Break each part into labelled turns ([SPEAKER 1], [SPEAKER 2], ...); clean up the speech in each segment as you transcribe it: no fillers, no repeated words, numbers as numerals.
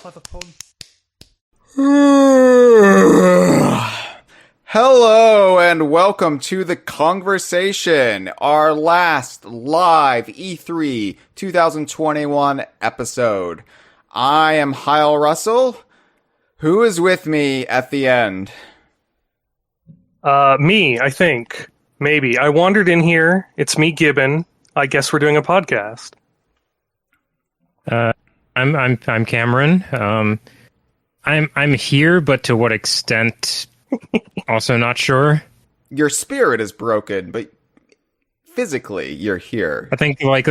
[SPEAKER 1] cleverphone.
[SPEAKER 2] Hello and welcome to the Kongversation, our last live E3 2021 episode. I am Hyle Russell. Who is with me at the end?
[SPEAKER 3] Me, I think. Maybe. I wandered in here. It's me, Gibbon. I guess we're doing a podcast.
[SPEAKER 4] I'm Cameron. I'm here, but to what extent? Also not sure.
[SPEAKER 2] Your spirit is broken, but physically you're here.
[SPEAKER 4] I think like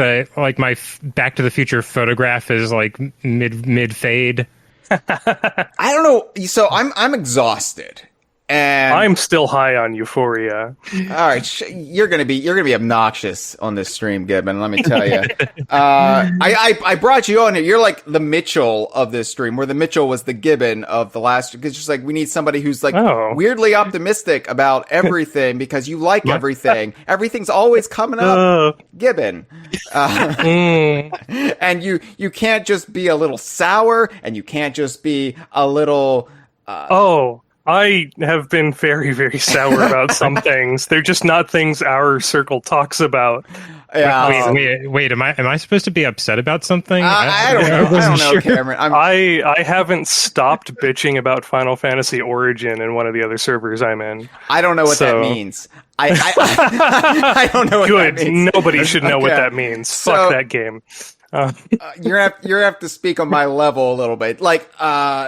[SPEAKER 4] my Back to the Future photograph is like mid fade.
[SPEAKER 2] I don't know. So I'm exhausted. And
[SPEAKER 3] I'm still high on euphoria.
[SPEAKER 2] All right, you're gonna be obnoxious on this stream, Gibbon. Let me tell you. I brought you on here. You're like the Mitchell of this stream, where the Mitchell was the Gibbon of the last. Because just like we need somebody who's like weirdly optimistic about everything because you like everything. Everything's always coming up, Gibbon. And you can't just be a little sour, and you can't just be a little.
[SPEAKER 3] I have been very, very sour about some things. They're just not things our circle talks about.
[SPEAKER 2] Yeah.
[SPEAKER 4] Wait. Am I supposed to be upset about something?
[SPEAKER 2] I don't know, Cameron.
[SPEAKER 3] I haven't stopped bitching about Final Fantasy Origin in one of the other servers I'm in.
[SPEAKER 2] I don't know what that means. I don't know what that means.
[SPEAKER 3] Nobody should know what that means. Fuck that game.
[SPEAKER 2] You're gonna have to speak on my level a little bit. Like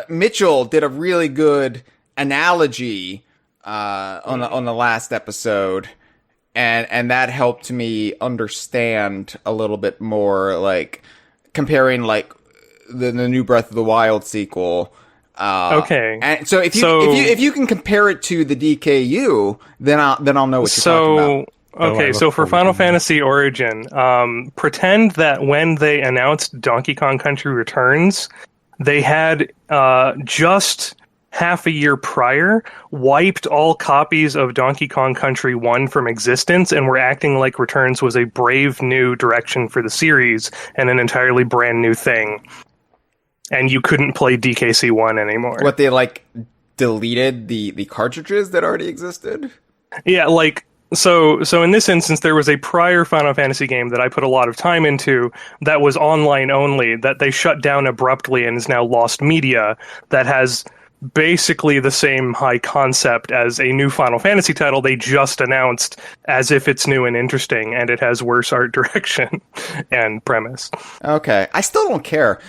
[SPEAKER 2] Mitchell did a really good analogy on the last episode, and that helped me understand a little bit more, like comparing like the new Breath of the Wild sequel.
[SPEAKER 3] Okay,
[SPEAKER 2] and so if you can compare it to the DKU, then I'll know what you're talking about.
[SPEAKER 3] Okay, so for Final Fantasy Origin, pretend that when they announced Donkey Kong Country Returns, they had just half a year prior wiped all copies of Donkey Kong Country 1 from existence and were acting like Returns was a brave new direction for the series and an entirely brand new thing. And you couldn't play DKC 1 anymore.
[SPEAKER 2] What, they like deleted the cartridges that already existed?
[SPEAKER 3] Yeah, like So in this instance, there was a prior Final Fantasy game that I put a lot of time into that was online only, that they shut down abruptly and is now lost media, that has basically the same high concept as a new Final Fantasy title they just announced, as if it's new and interesting, and it has worse art direction and premise.
[SPEAKER 2] Okay, I still don't care.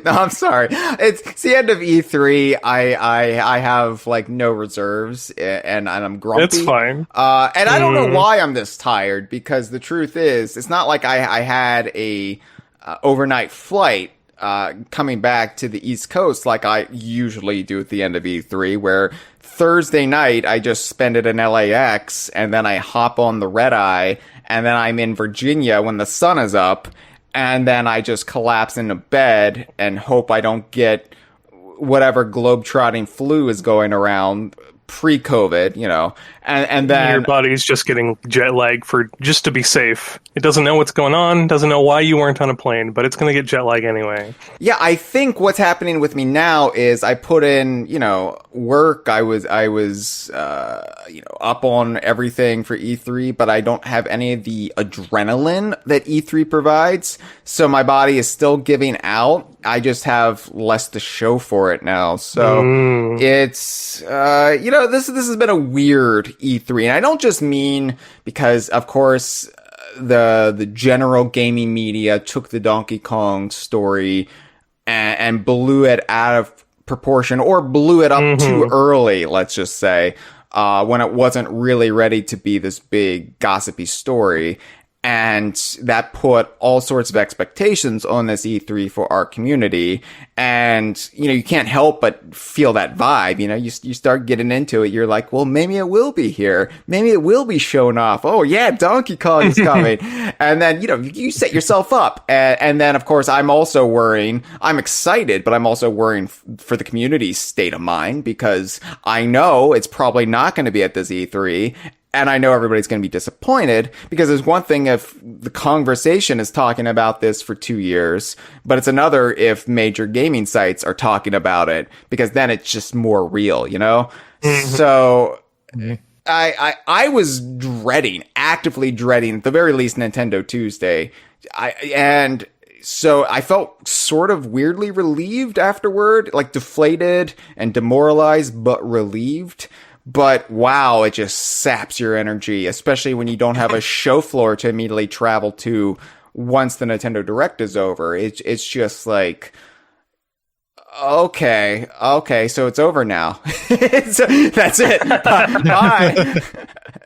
[SPEAKER 2] No, I'm sorry. It's the end of E3. I have like no reserves, and I'm grumpy.
[SPEAKER 3] It's fine.
[SPEAKER 2] And I don't know why I'm this tired, because the truth is, it's not like I had a overnight flight coming back to the East Coast like I usually do at the end of E3, where Thursday night I just spend it in LAX, and then I hop on the red eye, and then I'm in Virginia when the sun is up. And then I just collapse into bed and hope I don't get whatever globetrotting flu is going around pre-COVID, you know. And then
[SPEAKER 3] your body's just getting jet lag just to be safe. It doesn't know what's going on, doesn't know why you weren't on a plane, but it's going to get jet lag anyway.
[SPEAKER 2] Yeah, I think what's happening with me now is I put in, work. I was up on everything for E3, but I don't have any of the adrenaline that E3 provides. So my body is still giving out. I just have less to show for it now. So it's, this has been a weird E3. And I don't just mean because, of course, the general gaming media took the Donkey Kong story and blew it out of proportion, or blew it up too early, let's just say, when it wasn't really ready to be this big gossipy story. And that put all sorts of expectations on this E3 for our community. And, you can't help but feel that vibe. You start getting into it. You're like, well, maybe it will be here. Maybe it will be shown off. Oh, yeah, Donkey Kong is coming. And then, you set yourself up. And then, of course, I'm also worrying. I'm excited, but I'm also worrying for the community's state of mind, because I know it's probably not going to be at this E3. And I know everybody's going to be disappointed because there's one thing if the Kongversation is talking about this for 2 years, but it's another if major gaming sites are talking about it because then it's just more real, you know? So I was actively dreading, at the very least, Nintendo Tuesday. So I felt sort of weirdly relieved afterward, like deflated and demoralized, but relieved. But wow, it just saps your energy, especially when you don't have a show floor to immediately travel to once the Nintendo Direct is over. It's just like, okay, so it's over now. That's it. Bye.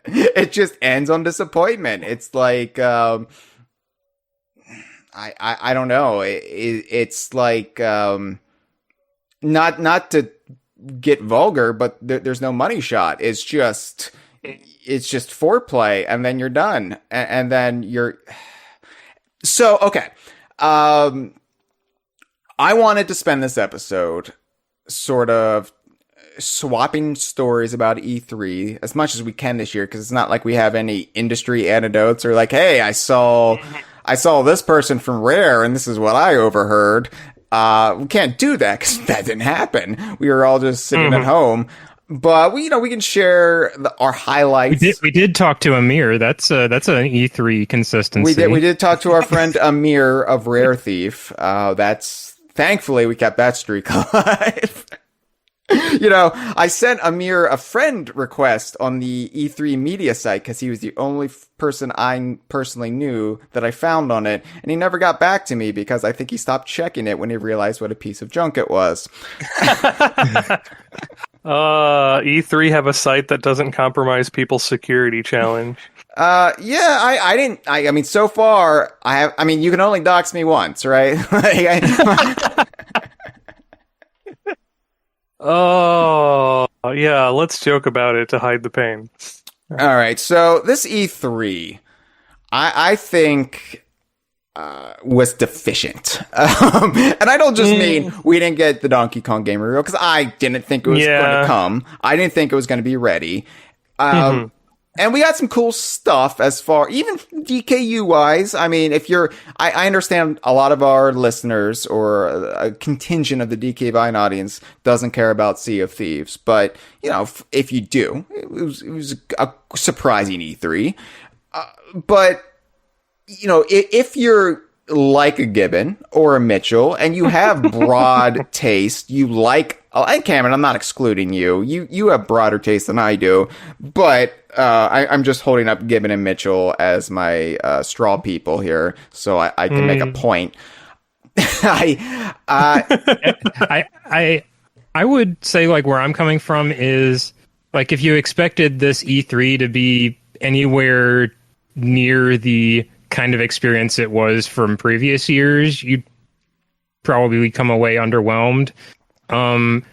[SPEAKER 2] It just ends on disappointment. It's like, I don't know. It's like, not to get vulgar, but there's no money shot. It's just foreplay, and then you're done, and then you're. So okay, I wanted to spend this episode sort of swapping stories about E3 as much as we can this year, because it's not like we have any industry anecdotes or like, hey, I saw this person from Rare and this is what I overheard. We can't do that because that didn't happen. We were all just sitting at home. But we can share our highlights.
[SPEAKER 4] We did talk to Amir. That's an E3 consistency.
[SPEAKER 2] We did talk to our friend Amir of Rare Thief. Thankfully we kept that streak alive. I sent Amir a friend request on the E3 media site because he was the only person I personally knew that I found on it. And he never got back to me because I think he stopped checking it when he realized what a piece of junk it was.
[SPEAKER 3] E3 have a site that doesn't compromise people's security challenge.
[SPEAKER 2] I didn't. I mean, so far, you can only dox me once, right?
[SPEAKER 3] Oh, yeah, let's joke about it to hide the pain.
[SPEAKER 2] All right, so this E3, I think, was deficient. And I don't just mean we didn't get the Donkey Kong game reveal, because I didn't think it was going to come. I didn't think it was going to be ready. And we got some cool stuff as far, even DKU wise. I mean, I understand a lot of our listeners or a contingent of the DK Vine audience doesn't care about Sea of Thieves, but if you do, it was a surprising E3. But if you're like a Gibbon or a Mitchell and you have broad taste, and Cameron, I'm not excluding you. You have broader taste than I do, but I'm just holding up Gibbon and Mitchell as my straw people here, so I can make a point.
[SPEAKER 4] I would say, like, where I'm coming from is, like, if you expected this E3 to be anywhere near the kind of experience it was from previous years, you'd probably come away underwhelmed. I'm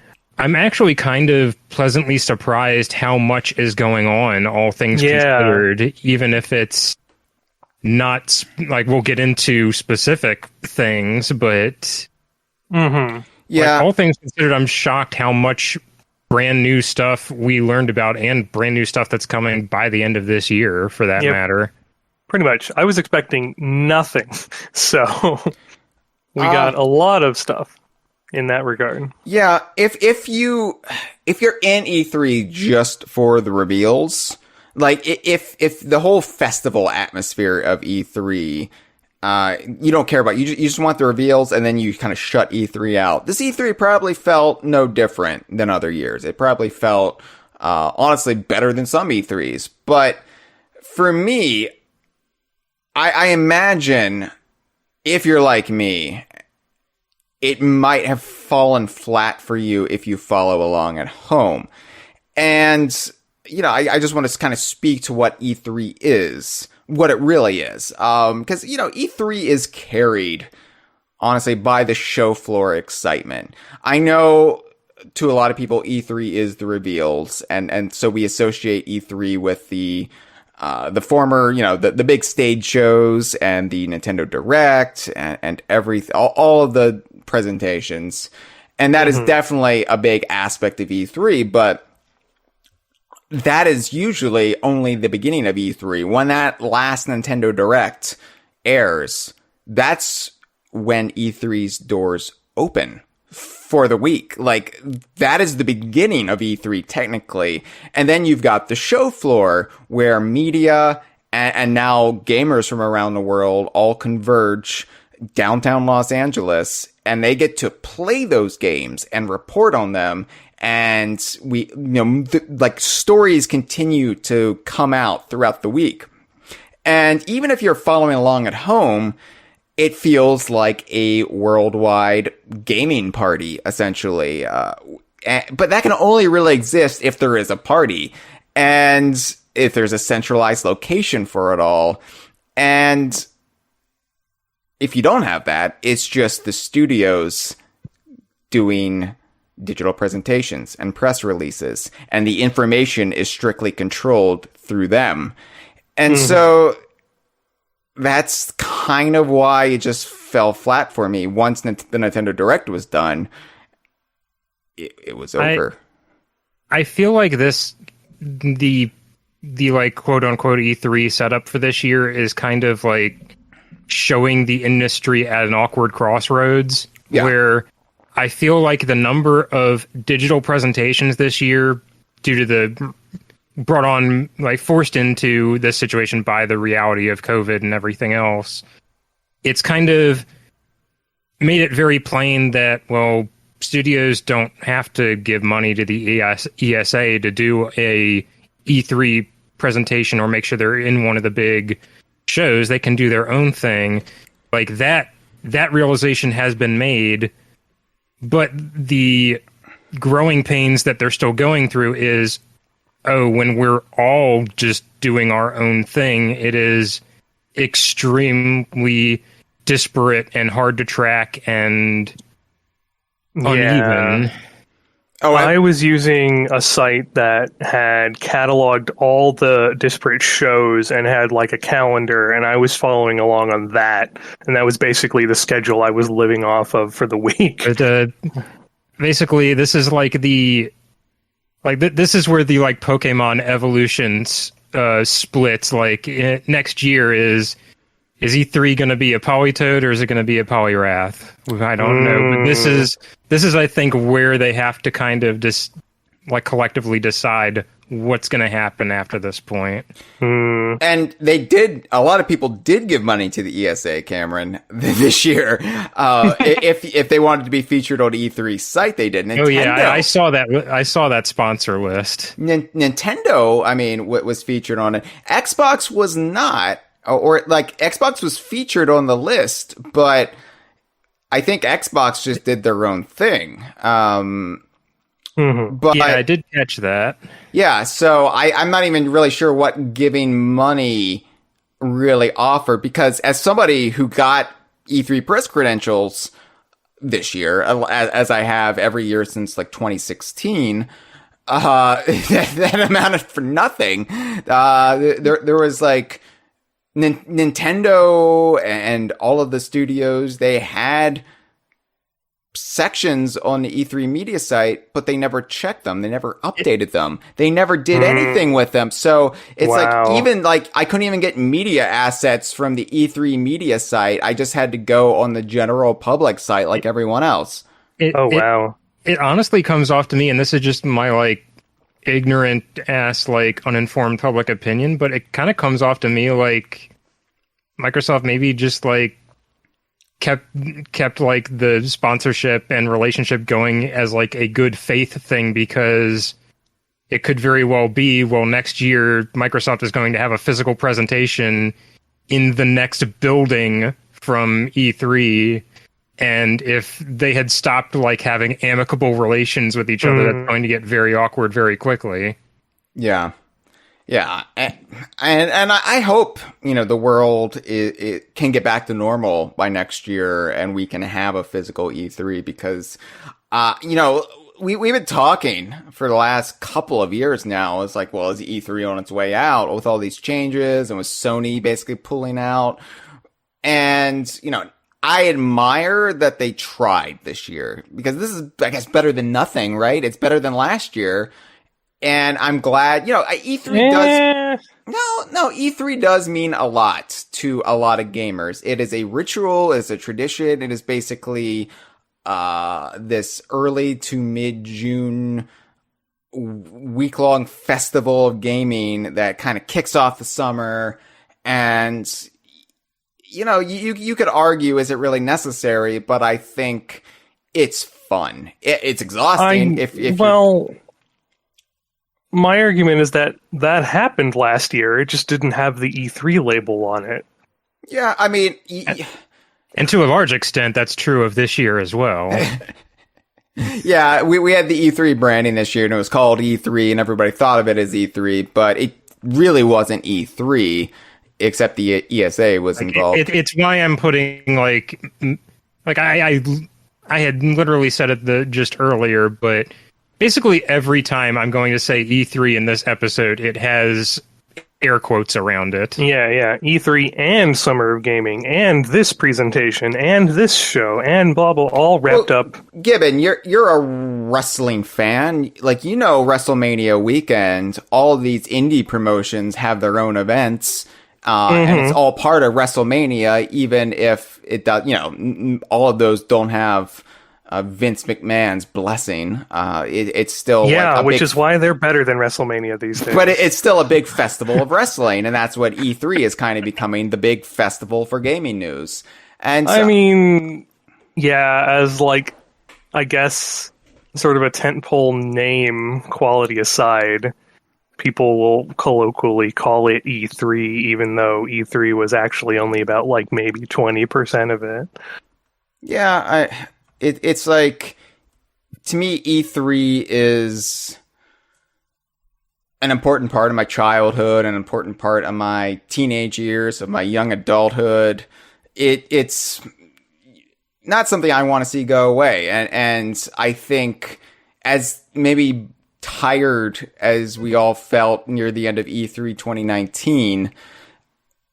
[SPEAKER 4] actually kind of pleasantly surprised how much is going on, all things considered, even if it's not, like, we'll get into specific things, but like, all things considered, I'm shocked how much brand new stuff we learned about and brand new stuff that's coming by the end of this year, for that matter.
[SPEAKER 3] Pretty much. I was expecting nothing, so we got a lot of stuff in that regard.
[SPEAKER 2] Yeah, if you're in E3 just for the reveals, like if the whole festival atmosphere of E3, you don't care about, you just want the reveals, and then you kind of shut E3 out. This E3 probably felt no different than other years. It probably felt honestly better than some E3s, but for me, I imagine if you're like me, it might have fallen flat for you if you follow along at home. And, I just want to kind of speak to what E3 is, what it really is. Because, E3 is carried, honestly, by the show floor excitement. I know to a lot of people, E3 is the reveals, and so we associate E3 with the former, the big stage shows and the Nintendo Direct and everything, all of the presentations. And that is definitely a big aspect of E3, but that is usually only the beginning of E3. When that last Nintendo Direct airs, that's when E3's doors open for the week. Like, that is the beginning of E3 technically. And then you've got the show floor where media and now gamers from around the world all converge downtown Los Angeles, and they get to play those games and report on them. And like, stories continue to come out throughout the week. And even if you're following along at home, it feels like a worldwide gaming party, essentially. But that can only really exist if there is a party, and if there's a centralized location for it all. And if you don't have that, it's just the studios doing digital presentations and press releases, and the information is strictly controlled through them. And so that's kind of why it just fell flat for me. Once the Nintendo Direct was done, it was over.
[SPEAKER 4] I feel like the like quote unquote E3 setup for this year is kind of like showing the industry at an awkward crossroads, where I feel like the number of digital presentations this year, due to the forced into this situation by the reality of COVID and everything else, it's kind of made it very plain that, well, studios don't have to give money to the ESA to do a E3 presentation or make sure they're in one of the big shows. They can do their own thing. Like, that realization has been made, but the growing pains that they're still going through is, when we're all just doing our own thing, it is extremely disparate and hard to track and uneven.
[SPEAKER 3] I was using a site that had cataloged all the disparate shows and had like a calendar, and I was following along on that, and that was basically the schedule I was living off of for the week.
[SPEAKER 4] But, basically, this is like this is where the like Pokemon evolutions splits. Like, next year is E3 going to be a Politoed or is it going to be a Poliwrath? I don't know. But this is I think where they have to kind of just like collectively decide what's going to happen after this point.
[SPEAKER 2] And a lot of people did give money to the ESA, Cameron, this year. If they wanted to be featured on E3's site, they did. Nintendo,
[SPEAKER 4] I saw that. I saw that sponsor list.
[SPEAKER 2] Nintendo, I mean, was featured on it. Xbox was not, or like Xbox was featured on the list, but I think Xbox just did their own thing. But
[SPEAKER 4] yeah, I did catch that.
[SPEAKER 2] Yeah, so I'm not even really sure what giving money really offered, because as somebody who got E3 press credentials this year, as I have every year since like 2016, that amounted for nothing. There was like Nintendo and all of the studios, they had sections on the E3 media site, but they never checked them. They never updated them. They never did anything with them. So it's like, even like I couldn't even get media assets from the E3 media site. I just had to go on the general public site like everyone else.
[SPEAKER 4] It honestly comes off to me, and this is just my like ignorant ass, like uninformed public opinion, but it kind of comes off to me like Microsoft maybe just like kept like the sponsorship and relationship going as like a good faith thing, because it could very well be, well, next year Microsoft is going to have a physical presentation in the next building from E3, and if they had stopped like having amicable relations with each other, that's going to get very awkward very quickly.
[SPEAKER 2] Yeah. And I hope, the world it can get back to normal by next year and we can have a physical E3, because, we've been talking for the last couple of years now. It's like, well, is E3 on its way out with all these changes and with Sony basically pulling out? And, I admire that they tried this year, because this is, I guess, better than nothing, right? It's better than last year. And I'm glad, E3 does. No, E3 does mean a lot to a lot of gamers. It is a ritual, it's a tradition. It is basically this early to mid-June week-long festival of gaming that kind of kicks off the summer. And, you could argue, is it really necessary? But I think it's fun. It's exhausting.
[SPEAKER 3] My argument is that happened last year. It just didn't have the E3 label on it.
[SPEAKER 2] Yeah, I mean...
[SPEAKER 4] And to a large extent, that's true of this year as well.
[SPEAKER 2] Yeah, we had the E3 branding this year, and it was called E3, and everybody thought of it as E3, but it really wasn't E3, except the ESA was involved.
[SPEAKER 4] It's why I'm putting, I had literally said it just earlier, but... Basically, every time I'm going to say E3 in this episode, it has air quotes around it.
[SPEAKER 3] Yeah. E3 and Summer of Gaming and this presentation and this show and blah, blah, all wrapped up.
[SPEAKER 2] Gibbon, you're a wrestling fan. WrestleMania weekend, all of these indie promotions have their own events. And it's all part of WrestleMania, even if it does, all of those don't have... Vince McMahon's blessing. It's still
[SPEAKER 3] which is why they're better than WrestleMania these days.
[SPEAKER 2] But it's still a big festival of wrestling, and that's what E3 is kind of becoming, the big festival for gaming news. And so,
[SPEAKER 3] as I guess sort of a tentpole name quality aside, people will colloquially call it E3, even though E3 was actually only about maybe 20% of it.
[SPEAKER 2] Yeah, It's to me, E3 is an important part of my childhood, an important part of my teenage years, of my young adulthood. It's not something I want to see go away. And I think, as maybe tired as we all felt near the end of E3 2019,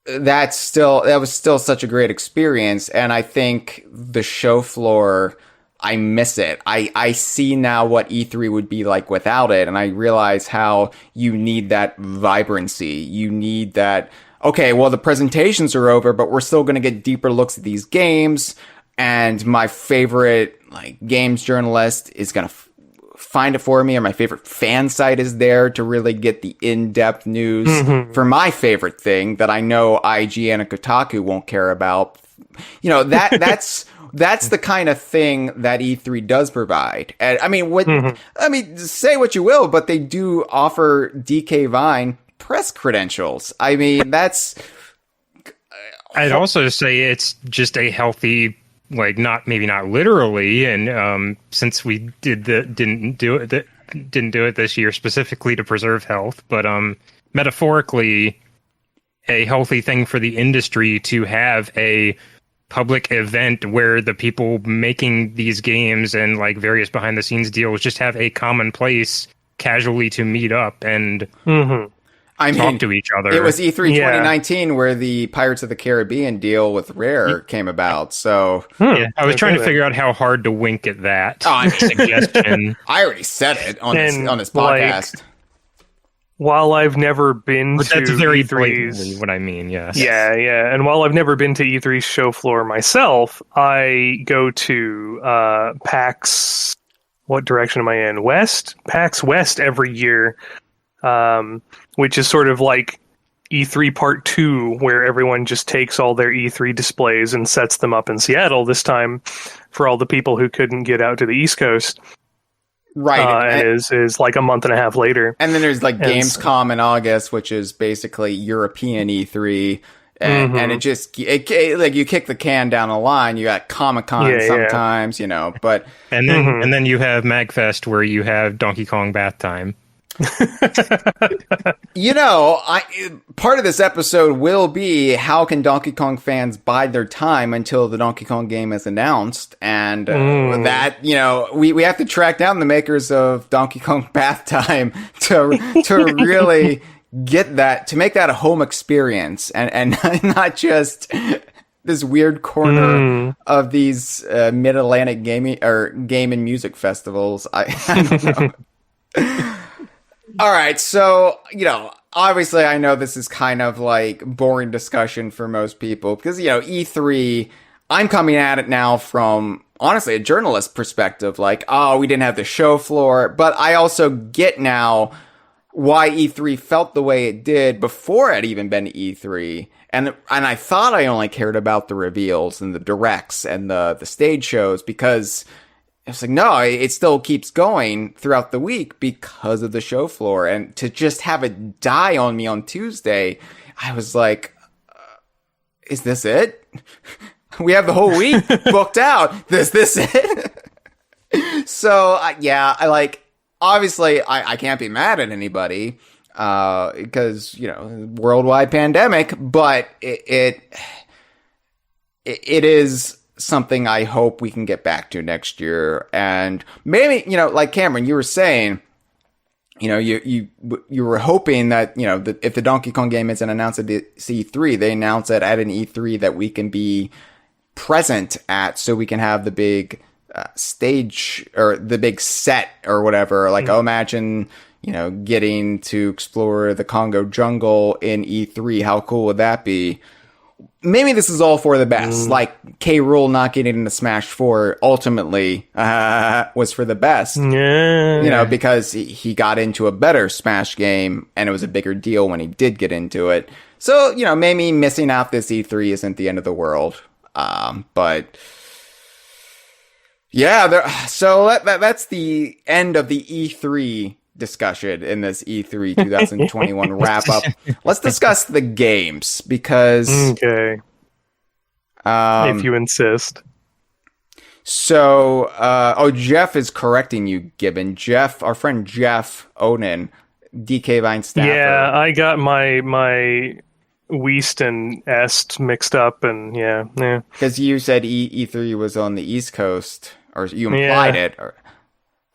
[SPEAKER 2] that was still such a great experience. And I think the show floor, I miss it. I see now what E3 would be like without it. And I realize how you need that vibrancy. You need that, okay, well, the presentations are over, but we're still going to get deeper looks at these games. And my favorite games journalist is going to find it for me, or my favorite fan site is there to really get the in-depth news for my favorite thing that I know IGN and Kotaku won't care about. That's the kind of thing that E3 does provide. And say what you will, but they do offer DK Vine press credentials. That's...
[SPEAKER 4] I'd also say it's just a healthy, maybe not literally, and since we didn't do it this year specifically to preserve health, but metaphorically, a healthy thing for the industry to have a public event where the people making these games and various behind the scenes deals just have a common place casually to meet up and talk to each other.
[SPEAKER 2] It was E3 2019 where the Pirates of the Caribbean deal with Rare came about. So
[SPEAKER 4] I was trying to figure out how hard to wink at that suggestion.
[SPEAKER 2] I already said it on this podcast.
[SPEAKER 3] While I've never been to
[SPEAKER 4] that's very
[SPEAKER 3] E3's,
[SPEAKER 4] what I mean, yes.
[SPEAKER 3] Yeah. And while I've never been to E3's show floor myself, I go to PAX. What direction am I in? West? PAX West every year, which is sort of like E3 Part 2, where everyone just takes all their E3 displays and sets them up in Seattle this time for all the people who couldn't get out to the East Coast.
[SPEAKER 2] Right.
[SPEAKER 3] And is like a month and a half later.
[SPEAKER 2] And then there's Gamescom in August, which is basically European E3. And it just, you kick the can down the line. You got Comic-Con sometimes, but.
[SPEAKER 4] And then you have MagFest where you have Donkey Kong bath time.
[SPEAKER 2] Part of this episode will be how can Donkey Kong fans bide their time until the Donkey Kong game is announced, and that we have to track down the makers of Donkey Kong Bath Time to really get that, to make that a home experience and not just this weird corner of these Mid-Atlantic gaming or game and music festivals. I don't know. All right, so, obviously I know this is kind of like boring discussion for most people because, E3, I'm coming at it now from, honestly, a journalist perspective, like, oh, we didn't have the show floor, but I also get now why E3 felt the way it did before it had even been E3. And I thought I only cared about the reveals and the directs and the stage shows because it's like, no, it still keeps going throughout the week because of the show floor. And to just have it die on me on Tuesday, I was like, is this it? We have the whole week booked out. Is this it? So, yeah, obviously, I can't be mad at anybody because, worldwide pandemic, but it is something I hope we can get back to next year. And maybe, like Cameron, you were saying, you were hoping that, that if the Donkey Kong game isn't announced at the E3, they announce it at an E3 that we can be present at so we can have the big stage or the big set or whatever. Like, imagine, getting to explore the Congo jungle in E3. How cool would that be? Maybe this is all for the best. Like K. Rool not getting into Smash 4 ultimately was for the best.
[SPEAKER 3] Yeah.
[SPEAKER 2] Because he got into a better Smash game and it was a bigger deal when he did get into it. So, maybe missing out this E3 isn't the end of the world. But yeah, so that's the end of the E3 discussion in this E3 2021 wrap up. Let's discuss the games because
[SPEAKER 3] okay, if you insist.
[SPEAKER 2] So, Jeff is correcting you, Gibbon. Jeff, our friend Jeff Onan, DK Vine staffer.
[SPEAKER 3] Yeah, I got my Weast and Est mixed up, and yeah.
[SPEAKER 2] Because you said E3 was on the East Coast, or you implied it. Or...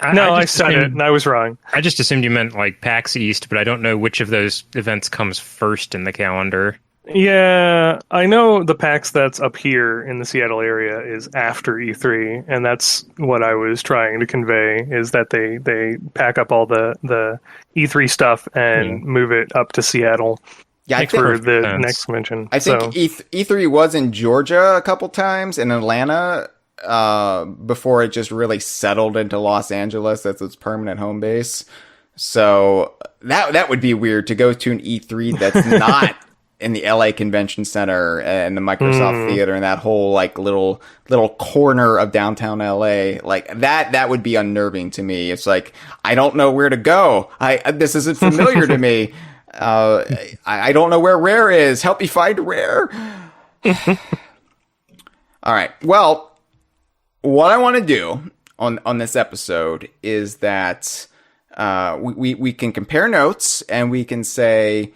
[SPEAKER 3] I said it, and I was wrong.
[SPEAKER 4] I just assumed you meant like PAX East, but I don't know which of those events comes first in the calendar.
[SPEAKER 3] Yeah, I know the PAX that's up here in the Seattle area is after E3, and that's what I was trying to convey, is that they pack up all the E3 stuff and move it up to Seattle.
[SPEAKER 2] Yeah, I think
[SPEAKER 3] for the next convention.
[SPEAKER 2] I think E3 was in Georgia a couple times, in Atlanta, before it just really settled into Los Angeles as its permanent home base. So that would be weird to go to an E3 that's not in the LA Convention Center and the Microsoft Theater and that whole like little corner of downtown LA. Like that would be unnerving to me. It's like, I don't know where to go. This isn't familiar to me. I don't know where Rare is. Help me find Rare. All right. Well, what I want to do on this episode is that we can compare notes and we can say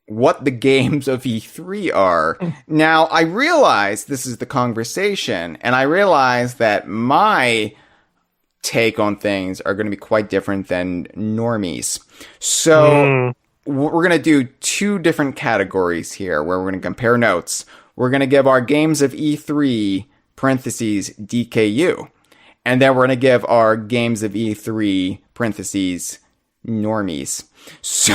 [SPEAKER 2] what the games of E3 are. Now, I realize this is the Kongversation, and I realize that my take on things are going to be quite different than normies. So we're going to do two different categories here where we're going to compare notes. We're going to give our games of E3 parentheses DKU. And then we're going to give our games of E3 parentheses normies. So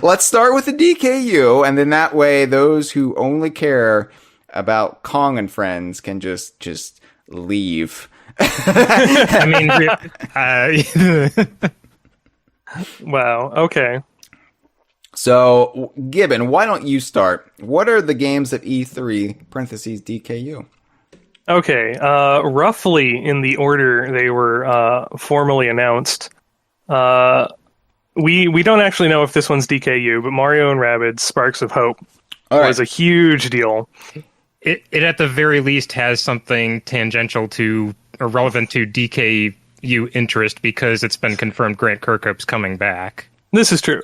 [SPEAKER 2] let's start with the DKU. And then that way, those who only care about Kong and Friends can just leave.
[SPEAKER 4] I mean,
[SPEAKER 3] wow. Okay.
[SPEAKER 2] So, Gibbon, why don't you start? What are the games of E3 parentheses DKU?
[SPEAKER 3] Okay. Roughly in the order they were formally announced. We don't actually know if this one's DKU, but Mario and Rabbids Sparks of Hope was a huge deal.
[SPEAKER 4] It at the very least has something tangential to or relevant to DKU interest because it's been confirmed Grant Kirkhope's coming back.
[SPEAKER 3] This is true.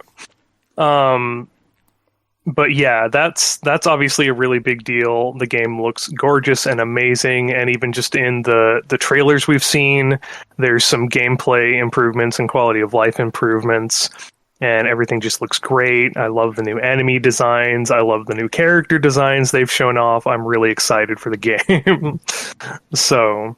[SPEAKER 3] But yeah, that's obviously a really big deal. The game looks gorgeous and amazing, and even just in the trailers we've seen, there's some gameplay improvements and quality of life improvements, and everything just looks great. I love the new enemy designs. I love the new character designs they've shown off. I'm really excited for the game. So,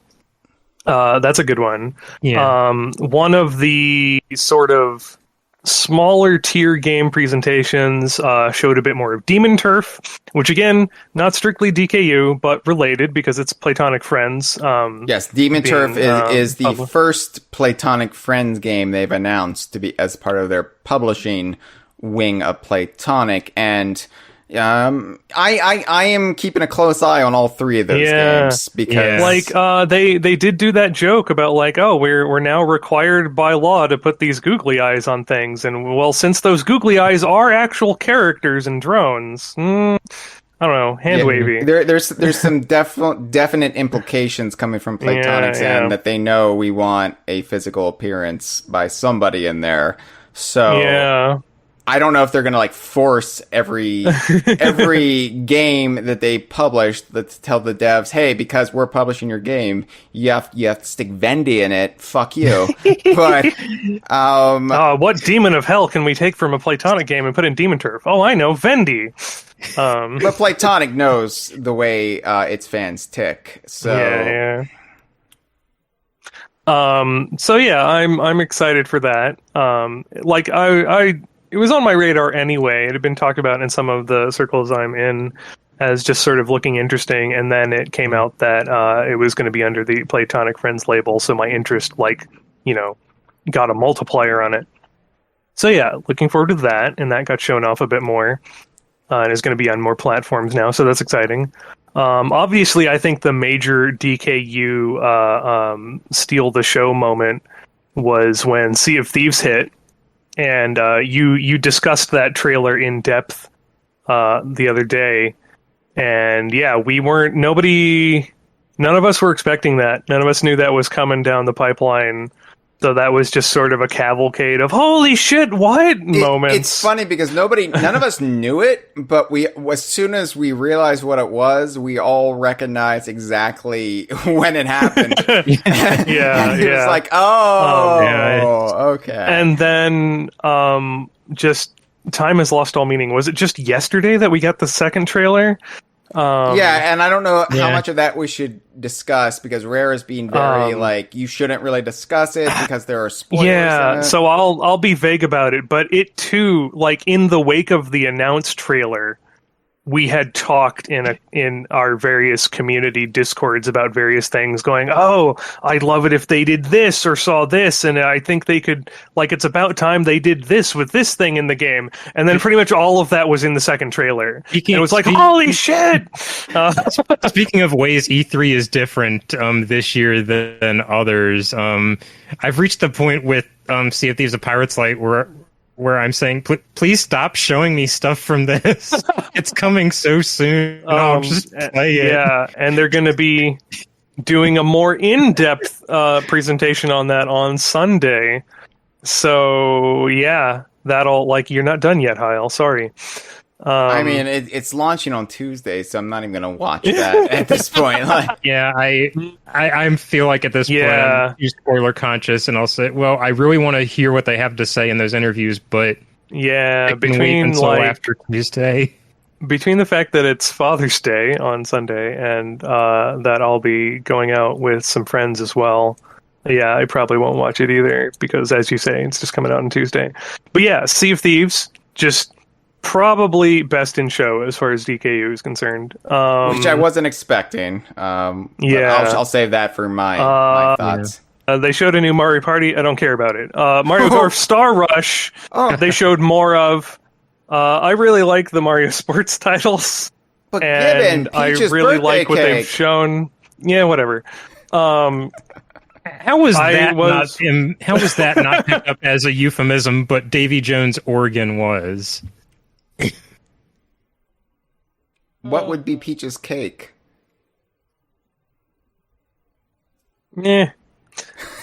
[SPEAKER 3] That's a good one.
[SPEAKER 4] Yeah.
[SPEAKER 3] One of the sort of smaller tier game presentations showed a bit more of Demon Turf, which again, not strictly DKU, but related because it's Platonic Friends.
[SPEAKER 2] Yes, Demon Turf is the
[SPEAKER 3] public.
[SPEAKER 2] first Platonic Friends game they've announced to be as part of their publishing wing of Platonic, and I am keeping a close eye on all three of those games because
[SPEAKER 3] like they did do that joke about like, oh, we're now required by law to put these googly eyes on things, and well, since those googly eyes are actual characters and drones, I don't know, hand wavy.
[SPEAKER 2] There's some definite implications coming from Platonic's end that they know we want a physical appearance by somebody in there. So
[SPEAKER 3] Yeah.
[SPEAKER 2] I don't know if they're gonna like force every game that they publish to tell the devs, hey, because we're publishing your game, you have to stick Vendy in it. Fuck you. But
[SPEAKER 3] what demon of hell can we take from a Platonic game and put in Demon Turf? Oh, I know, Vendy.
[SPEAKER 2] But Platonic knows the way its fans tick. So
[SPEAKER 3] yeah. So yeah, I'm excited for that. Like I it was on my radar anyway. It had been talked about in some of the circles I'm in as just sort of looking interesting, and then it came out that it was going to be under the Platonic Friends label, so my interest, like, got a multiplier on it. So yeah, looking forward to that, and that got shown off a bit more, and is going to be on more platforms now, so that's exciting. Obviously, I think the major DKU steal the show moment was when Sea of Thieves hit, and you discussed that trailer in depth the other day, and yeah, none of us were expecting that. None of us knew that was coming down the pipeline. So that was just sort of a cavalcade of holy shit, what moments.
[SPEAKER 2] It's funny because none of us knew it, but as soon as we realized what it was, we all recognized exactly when it happened.
[SPEAKER 3] Yeah.
[SPEAKER 2] It was like, okay.
[SPEAKER 3] And then just time has lost all meaning. Was it just yesterday that we got the second trailer?
[SPEAKER 2] And I don't know how much of that we should discuss because Rare is being very like, you shouldn't really discuss it because there are spoilers.
[SPEAKER 3] Yeah,
[SPEAKER 2] in it.
[SPEAKER 3] so I'll be vague about it, but it too, like in the wake of the announced trailer, we had talked in our various community discords about various things, going, oh, I'd love it if they did this or saw this, and I think they could, like, it's about time they did this with this thing in the game. And then pretty much all of that was in the second trailer. And it was like, holy shit!
[SPEAKER 4] Speaking of ways E3 is different this year than others, I've reached the point with Sea of Thieves: A Pirate's Light where I'm saying, please stop showing me stuff from this. It's coming so soon. Just play it.
[SPEAKER 3] Yeah, and they're going to be doing a more in-depth presentation on that on Sunday. So, yeah, that'll, like, you're not done yet, Hyle. Sorry.
[SPEAKER 2] I mean, it's launching on Tuesday, so I'm not even going to watch that at this point. Like,
[SPEAKER 4] yeah, I feel like at this point I'm too spoiler conscious, and I'll say, well, I really want to hear what they have to say in those interviews, but
[SPEAKER 3] yeah,
[SPEAKER 4] I can wait until after Tuesday.
[SPEAKER 3] Between the fact that it's Father's Day on Sunday and that I'll be going out with some friends as well, yeah, I probably won't watch it either because, as you say, it's just coming out on Tuesday. But yeah, Sea of Thieves, just probably best in show as far as DKU is concerned.
[SPEAKER 2] Which I wasn't expecting. I'll save that for my thoughts.
[SPEAKER 3] They showed a new Mario Party. I don't care about it. Mario Golf Star Rush. They showed more of. I really like the Mario Sports titles.
[SPEAKER 2] But
[SPEAKER 3] and
[SPEAKER 2] Gibbon, Peach's
[SPEAKER 3] I really
[SPEAKER 2] birthday
[SPEAKER 3] like what
[SPEAKER 2] cake.
[SPEAKER 3] they've shown. Yeah, whatever.
[SPEAKER 4] How was that not picked up as a euphemism, but Davy Jones' organ was?
[SPEAKER 2] What would be Peach's cake?
[SPEAKER 3] Yeah.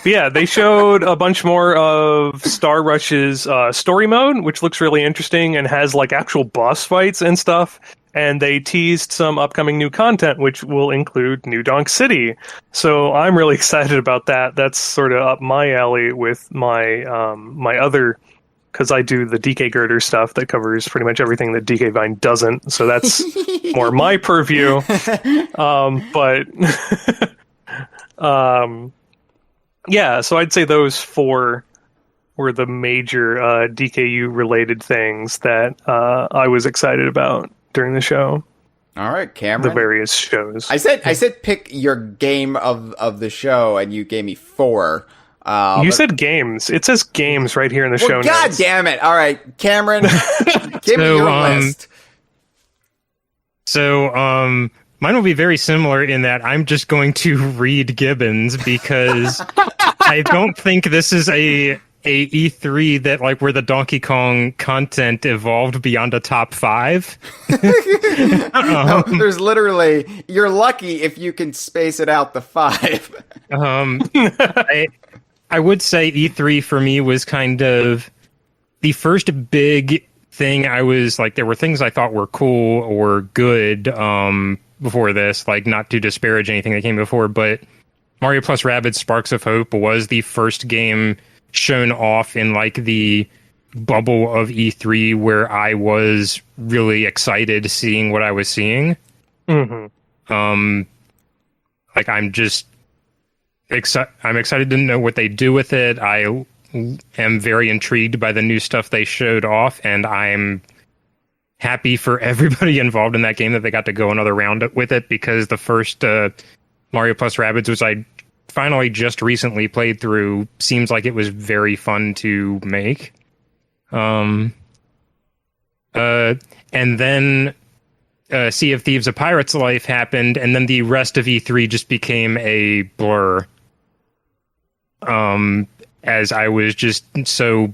[SPEAKER 3] But yeah, they showed a bunch more of Star Rush's story mode, which looks really interesting and has like actual boss fights and stuff. And they teased some upcoming new content, which will include New Donk City. So I'm really excited about that. That's sort of up my alley with my my other, because I do the DK Girder stuff that covers pretty much everything that DK Vine doesn't. So that's more my purview. Yeah, so I'd say those four were the major DKU related things that I was excited about during the show,
[SPEAKER 2] All right,
[SPEAKER 3] the
[SPEAKER 2] Cameron.
[SPEAKER 3] various shows.
[SPEAKER 2] I said pick your game of the show, and you gave me four.
[SPEAKER 3] You
[SPEAKER 2] But-
[SPEAKER 3] said games. It says games right here in the
[SPEAKER 2] well,
[SPEAKER 3] show
[SPEAKER 2] God
[SPEAKER 3] notes.
[SPEAKER 2] damn it! All right, Cameron, give me
[SPEAKER 4] So,
[SPEAKER 2] your list.
[SPEAKER 4] So, mine will be very similar in that I'm just going to read Gibbons because I don't think this is a E3 that like where the Donkey Kong content evolved beyond a top 5.
[SPEAKER 2] No, there's literally you're lucky if you can space it out the 5.
[SPEAKER 4] I would say E3 for me was kind of the first big thing. I was like, there were things I thought were cool or good before this, like not to disparage anything that came before, but Mario plus Rabbids Sparks of Hope was the first game shown off in like the bubble of E3 where I was really excited seeing what I was seeing.
[SPEAKER 3] Mm-hmm.
[SPEAKER 4] Like I'm just I'm excited to know what they do with it. I am very intrigued by the new stuff they showed off, and I'm happy for everybody involved in that game that they got to go another round with it, because the first Mario plus Rabbids, which I finally just recently played through, seems like it was very fun to make. And then Sea of Thieves: A Pirate's Life happened, and then the rest of E3 just became a blur. As I was just so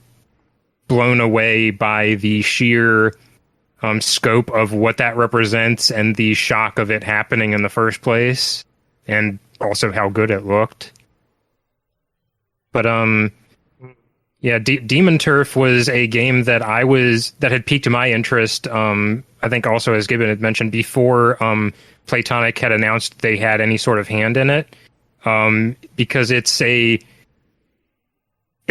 [SPEAKER 4] blown away by the sheer scope of what that represents and the shock of it happening in the first place, and also how good it looked. But yeah, Demon Turf was a game that that had piqued my interest. I think also, as Gibbon had mentioned before, Playtonic had announced they had any sort of hand in it, because it's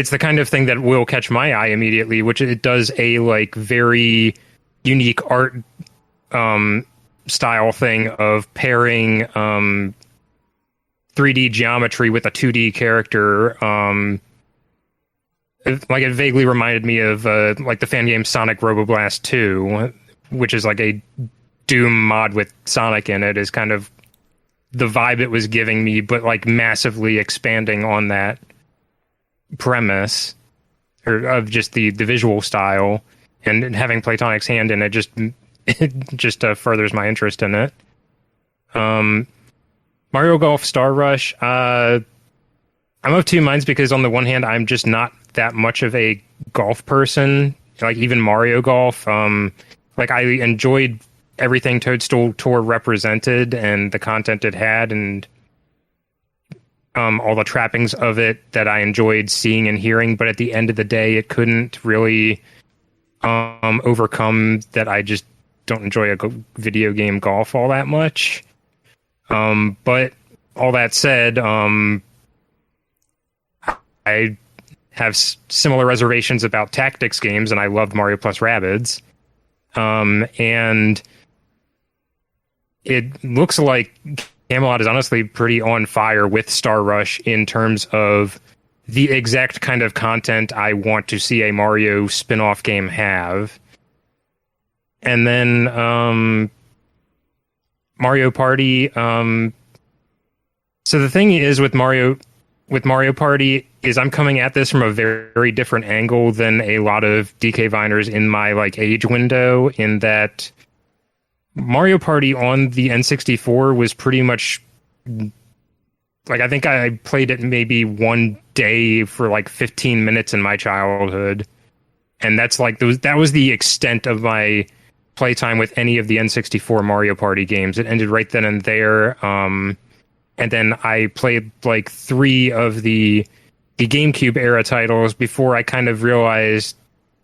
[SPEAKER 4] the kind of thing that will catch my eye immediately, which it does a like very unique art style thing of pairing 3D geometry with a 2D character. Like it vaguely reminded me of like the fan game Sonic Roboblast 2, which is like a Doom mod with Sonic in it, is kind of the vibe it was giving me, but like massively expanding on that premise or of just the visual style, and having Playtonic's hand in it just furthers my interest in it. Mario Golf Star Rush, I'm of two minds, because on the one hand I'm just not that much of a golf person, like even Mario Golf. Like I enjoyed everything Toadstool Tour represented and the content it had, and all the trappings of it that I enjoyed seeing and hearing, but at the end of the day, it couldn't really overcome that I just don't enjoy a video game golf all that much. But all that said, I have similar reservations about tactics games, and I loved Mario plus Rabbids. And it looks like Camelot is honestly pretty on fire with Star Rush in terms of the exact kind of content I want to see a Mario spin-off game have. And then Mario Party. So the thing is with Mario Party is I'm coming at this from a very, very different angle than a lot of DK Viners in my like age window, in that Mario Party on the N64 was pretty much like, I think I played it maybe one day for like 15 minutes in my childhood. And that's like, that was the extent of my playtime with any of the N64 Mario Party games. It ended right then and there. And then I played like 3 of the GameCube era titles before I kind of realized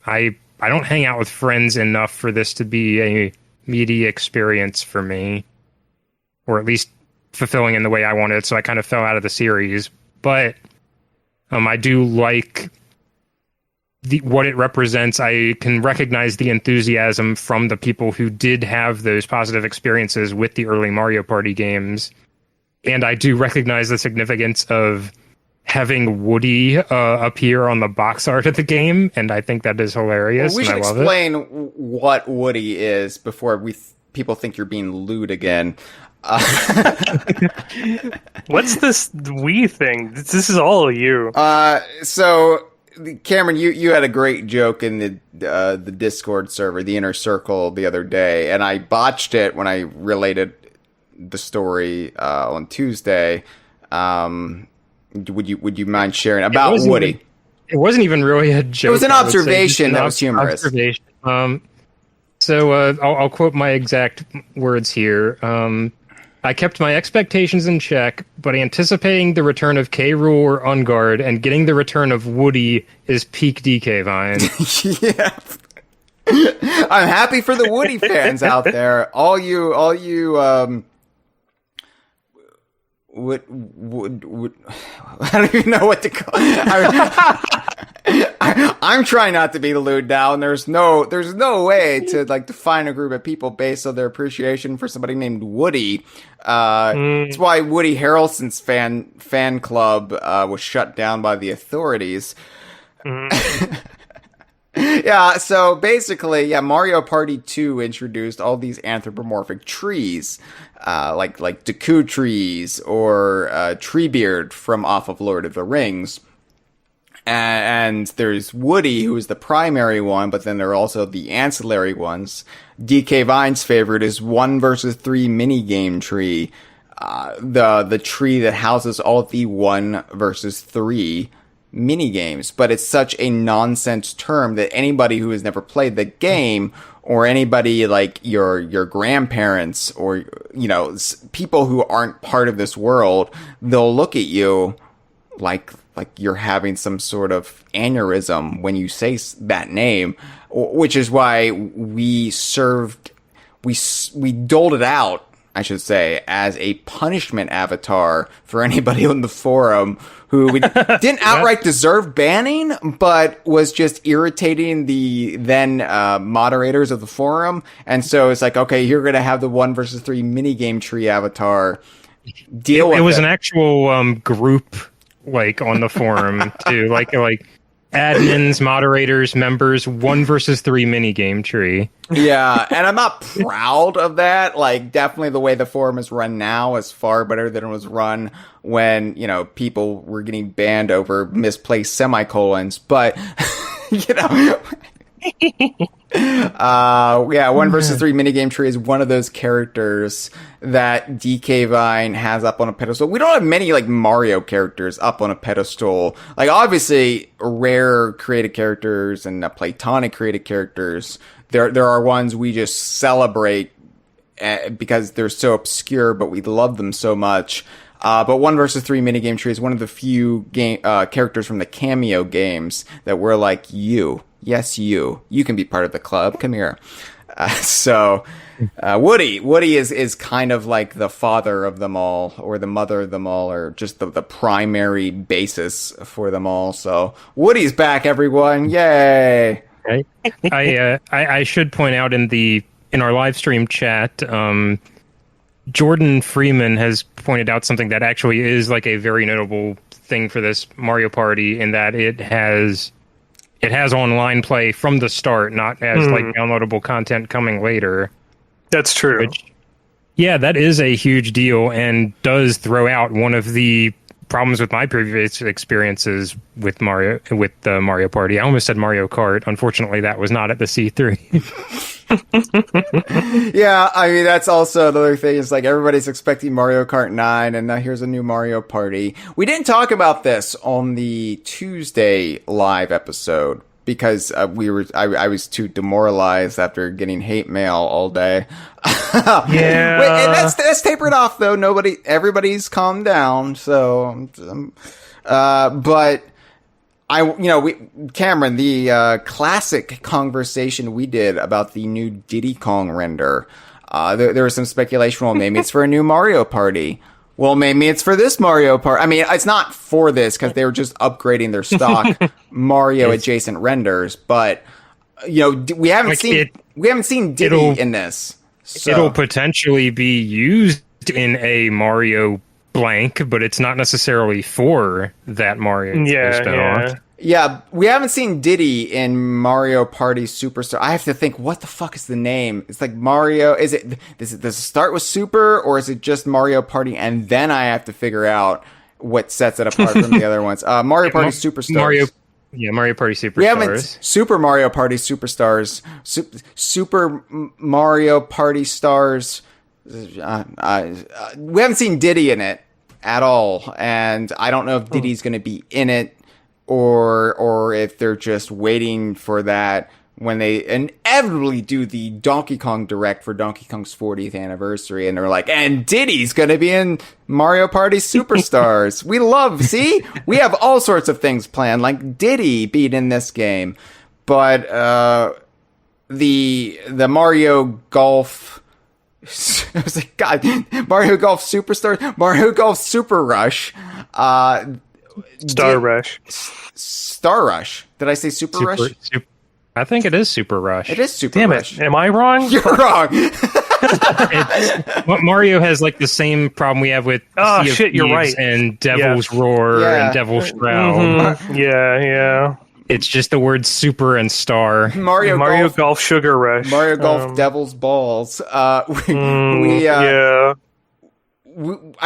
[SPEAKER 4] I don't hang out with friends enough for this to be a meaty experience for me, or at least fulfilling in the way I wanted. So I kind of fell out of the series, but I do like what it represents. I can recognize the enthusiasm from the people who did have those positive experiences with the early Mario Party games. And I do recognize the significance of having Woody appear on the box art of the game, and I think that is hilarious.
[SPEAKER 2] Well, we should
[SPEAKER 4] and I love
[SPEAKER 2] explain what Woody is before people think you're being lewd again.
[SPEAKER 3] What's this we thing? This is all you.
[SPEAKER 2] So Cameron, you had a great joke in the Discord server, the Inner Circle, the other day, and I botched it when I related the story on Tuesday. Would you mind sharing about Woody?
[SPEAKER 4] It wasn't even really a joke.
[SPEAKER 2] It was an observation that was humorous.
[SPEAKER 4] Observation. So I'll quote my exact words here. I kept my expectations in check, but anticipating the return of K. Rool or Ungard and getting the return of Woody is peak DK Vine.
[SPEAKER 2] Yeah. I'm happy for the Woody fans out there. All you would I don't even know what to call I'm trying not to be lewd now, and there's no way to like define a group of people based on their appreciation for somebody named Woody. That's why Woody Harrelson's fan club was shut down by the authorities. Yeah, so basically, Mario Party 2 introduced all these anthropomorphic trees, like Deku trees or Treebeard from off of Lord of the Rings. And there's Woody, who is the primary one, but then there are also the ancillary ones. DK Vine's favorite is 1 versus 3 minigame tree, the tree that houses all the 1 versus 3 minigames. But it's such a nonsense term that anybody who has never played the game, or anybody like your grandparents, or people who aren't part of this world, they'll look at you like you're having some sort of aneurysm when you say that name, which is why we doled it out, I should say, as a punishment avatar for anybody on the forum who didn't outright deserve banning, but was just irritating the then moderators of the forum. And so it's like, okay, you're going to have the 1 versus 3 minigame tree avatar. Deal with it.
[SPEAKER 4] It was an actual group, like, on the forum too, like admins, moderators, members, 1 versus 3 minigame tree.
[SPEAKER 2] Yeah, and I'm not proud of that. Like, definitely the way the forum is run now is far better than it was run when, people were getting banned over misplaced semicolons. But, 1 versus 3 minigame tree is one of those characters that DK Vine has up on a pedestal. We don't have many like Mario characters up on a pedestal. Like, obviously, rare created characters and platonic created characters. There are ones we just celebrate because they're so obscure, but we love them so much. But 1 versus 3 minigame tree is one of the few characters from the Cameo games that we're like, yes, you can be part of the club. Come here. Woody is kind of like the father of them all, or the mother of them all, or just the primary basis for them all. So Woody's back, everyone. Yay.
[SPEAKER 4] Right. I should point out in our live stream chat, Jordan Freeman has pointed out something that actually is like a very notable thing for this Mario Party, in that it has online play from the start, not as like downloadable content coming later.
[SPEAKER 3] That's true.
[SPEAKER 4] That is a huge deal, and does throw out one of the problems with my previous experiences with the Mario Party. I almost said Mario Kart. Unfortunately, that was not at the C3.
[SPEAKER 2] Yeah, I mean, that's also another thing. It's like everybody's expecting Mario Kart 9, and now here's a new Mario Party. We didn't talk about this on the Tuesday live episode because I was too demoralized after getting hate mail all day.
[SPEAKER 3] Yeah.
[SPEAKER 2] Wait, and that's tapered off though. Everybody's calmed down. So, but Cameron, the classic conversation we did about the new Diddy Kong render. There was some speculation. Well, maybe it's for a new Mario Party. Well, maybe it's for this Mario Party. I mean, it's not for this because they were just upgrading their stock Mario adjacent renders. But we haven't seen Diddy in this. So.
[SPEAKER 4] It'll potentially be used in a Mario blank, but it's not necessarily for that Mario spinoff.
[SPEAKER 2] Yeah, we haven't seen Diddy in Mario Party Superstar. I have to think, what the fuck is the name? It's like Mario. Does it start with Super, or is it just Mario Party? And then I have to figure out what sets it apart from the other ones. Mario Party Superstars.
[SPEAKER 4] Mario Party Superstars.
[SPEAKER 2] We haven't Super Mario Party Superstars. Super Mario Party Stars. We haven't seen Diddy in it at all, and I don't know if Diddy's going to be in it. Or if they're just waiting for that when they inevitably do the Donkey Kong Direct for Donkey Kong's 40th anniversary, and they're like, and Diddy's gonna be in Mario Party Superstars. We have all sorts of things planned, like Diddy being in this game. But the Mario Golf I was like, God, Mario Golf Superstars, Mario Golf Super Rush,
[SPEAKER 3] Star
[SPEAKER 2] Rush. Did I say Super Rush?
[SPEAKER 4] I think it is Super Rush.
[SPEAKER 2] It is Super
[SPEAKER 3] Damn
[SPEAKER 2] Rush.
[SPEAKER 3] it. Am I wrong?
[SPEAKER 2] You're wrong.
[SPEAKER 4] Mario has like the same problem we have with
[SPEAKER 3] Oh,
[SPEAKER 4] Sea of
[SPEAKER 3] shit, you're
[SPEAKER 4] Thieves
[SPEAKER 3] right.
[SPEAKER 4] and Devil's Roar and Devil's Shroud.
[SPEAKER 3] Mhm. Yeah.
[SPEAKER 4] It's just the word super and star.
[SPEAKER 2] Mario
[SPEAKER 3] Golf Sugar Rush.
[SPEAKER 2] Mario Golf Devil's Balls. I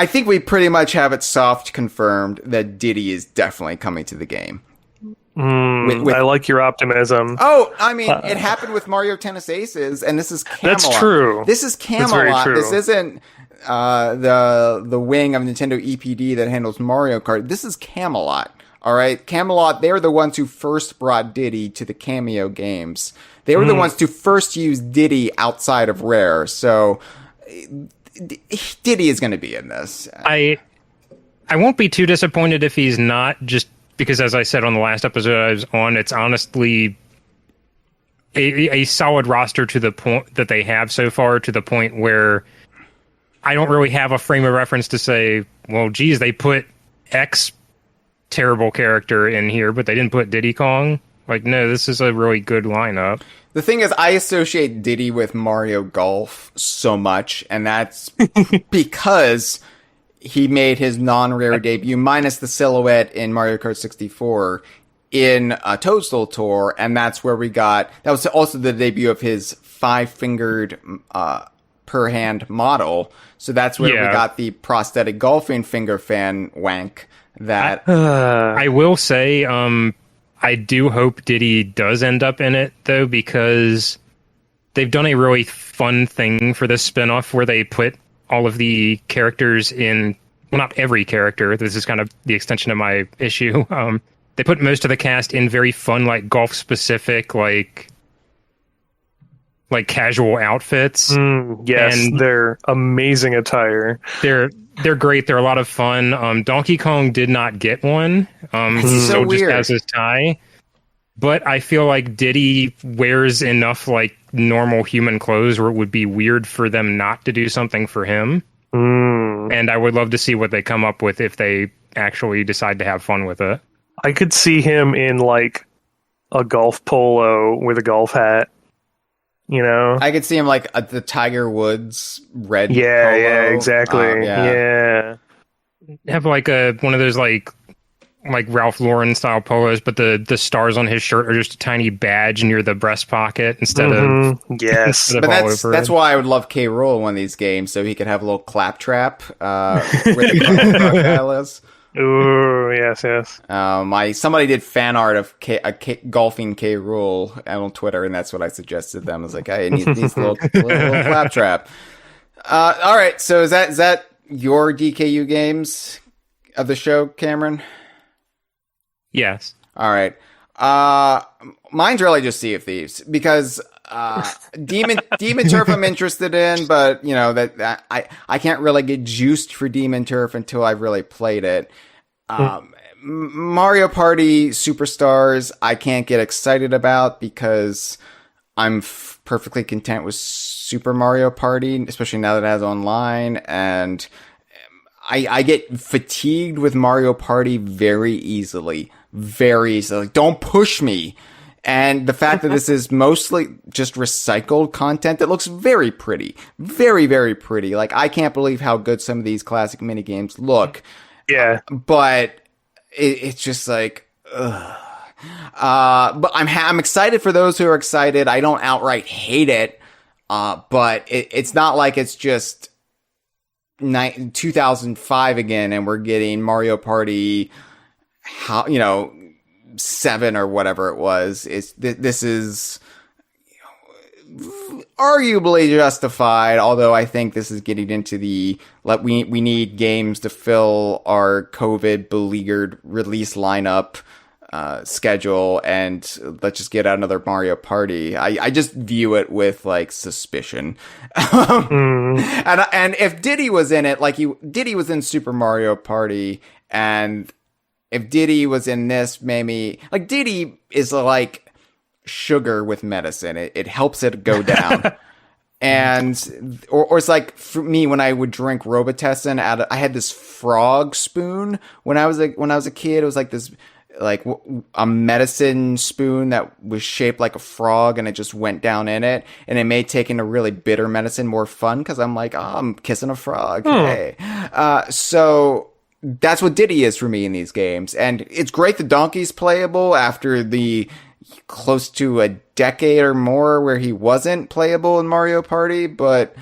[SPEAKER 2] think we pretty much have it soft confirmed that Diddy is definitely coming to the game.
[SPEAKER 3] I like your optimism.
[SPEAKER 2] Oh, I mean, it happened with Mario Tennis Aces, and this is Camelot.
[SPEAKER 3] That's true.
[SPEAKER 2] This is Camelot.
[SPEAKER 3] That's very true.
[SPEAKER 2] This isn't the wing of Nintendo EPD that handles Mario Kart. This is Camelot. All right, Camelot. They're the ones who first brought Diddy to the Cameo games. They were the ones to first use Diddy outside of Rare. So Diddy is going to be in this.
[SPEAKER 4] I won't be too disappointed if he's not, just because, as I said on the last episode I was on, it's honestly a solid roster to the point that they have so far, to the point where I don't really have a frame of reference to say, well, geez, they put X terrible character in here, but they didn't put Diddy Kong. Like, no, this is a really good lineup.
[SPEAKER 2] The thing is, I associate Diddy with Mario Golf so much, and that's because he made his non-rare debut, minus the silhouette, in Mario Kart 64 in a Toadstool Tour, and that's where that was also the debut of his 5-fingered per hand model, so that's where we got the prosthetic golfing finger fan wank that...
[SPEAKER 4] I will say, I do hope Diddy does end up in it, though, because they've done a really fun thing for this spinoff where they put all of the characters in, well, not every character, this is kind of the extension of my issue. They put most of the cast in very fun, like golf-specific, like casual outfits.
[SPEAKER 3] Yes,
[SPEAKER 4] and
[SPEAKER 3] they're amazing attire.
[SPEAKER 4] They're great. They're a lot of fun. Donkey Kong did not get one. He
[SPEAKER 2] so
[SPEAKER 4] still just
[SPEAKER 2] weird.
[SPEAKER 4] has his tie. But I feel like Diddy wears enough like normal human clothes where it would be weird for them not to do something for him. And I would love to see what they come up with if they actually decide to have fun with it.
[SPEAKER 3] I could see him in like a golf polo with a golf hat. You know,
[SPEAKER 2] I could see him like the Tiger Woods red.
[SPEAKER 3] Yeah,
[SPEAKER 2] polo.
[SPEAKER 3] yeah, exactly. Yeah.
[SPEAKER 4] Have like one of those like Ralph Lauren style polos, but the stars on his shirt are just a tiny badge near the breast pocket instead of
[SPEAKER 3] yes.
[SPEAKER 4] instead of
[SPEAKER 2] But
[SPEAKER 4] all over
[SPEAKER 2] that's
[SPEAKER 4] it.
[SPEAKER 2] why I would love K. Rool in one of these games, so he could have a little claptrap where the crocodile is.
[SPEAKER 3] Ooh, yes.
[SPEAKER 2] Somebody did fan art of golfing K. Rool on Twitter, and that's what I suggested them. I was like, hey, it needs a little claptrap. All right, so is that your DKU games of the show, Cameron?
[SPEAKER 4] Yes.
[SPEAKER 2] All right. Mine's really just Sea of Thieves, because Demon Turf I'm interested in, but you know that I can't really get juiced for Demon Turf until I've really played it. Mario Party Superstars I can't get excited about because I'm perfectly content with Super Mario Party, especially now that it has online, and I get fatigued with Mario Party very easily. Very easily. Like, don't push me. And the fact that this is mostly just recycled content that looks very pretty. Very, very pretty. Like, I can't believe how good some of these classic minigames look.
[SPEAKER 3] Yeah.
[SPEAKER 2] But it's just like, ugh. But I'm excited for those who are excited. I don't outright hate it. But it's not like it's just 2005 again and we're getting Mario Party, 7 or whatever it was. This is arguably justified, although I think this is getting into the we need games to fill our COVID beleaguered release lineup schedule, and let's just get out another Mario Party. I just view it with like suspicion. And if Diddy was in it, Diddy was in Super Mario Party, and if Diddy was in this, maybe like Diddy is like sugar with medicine. It helps it go down. And or it's like for me when I would drink Robitussin I had this frog spoon when I was a kid. It was like this like a medicine spoon that was shaped like a frog, and it just went down in it, and it made taking a really bitter medicine more fun because I'm like, oh, I'm kissing a frog. Hey. So that's what Diddy is for me in these games. And it's great the Donkey's playable after the close to a decade or more where he wasn't playable in Mario Party, but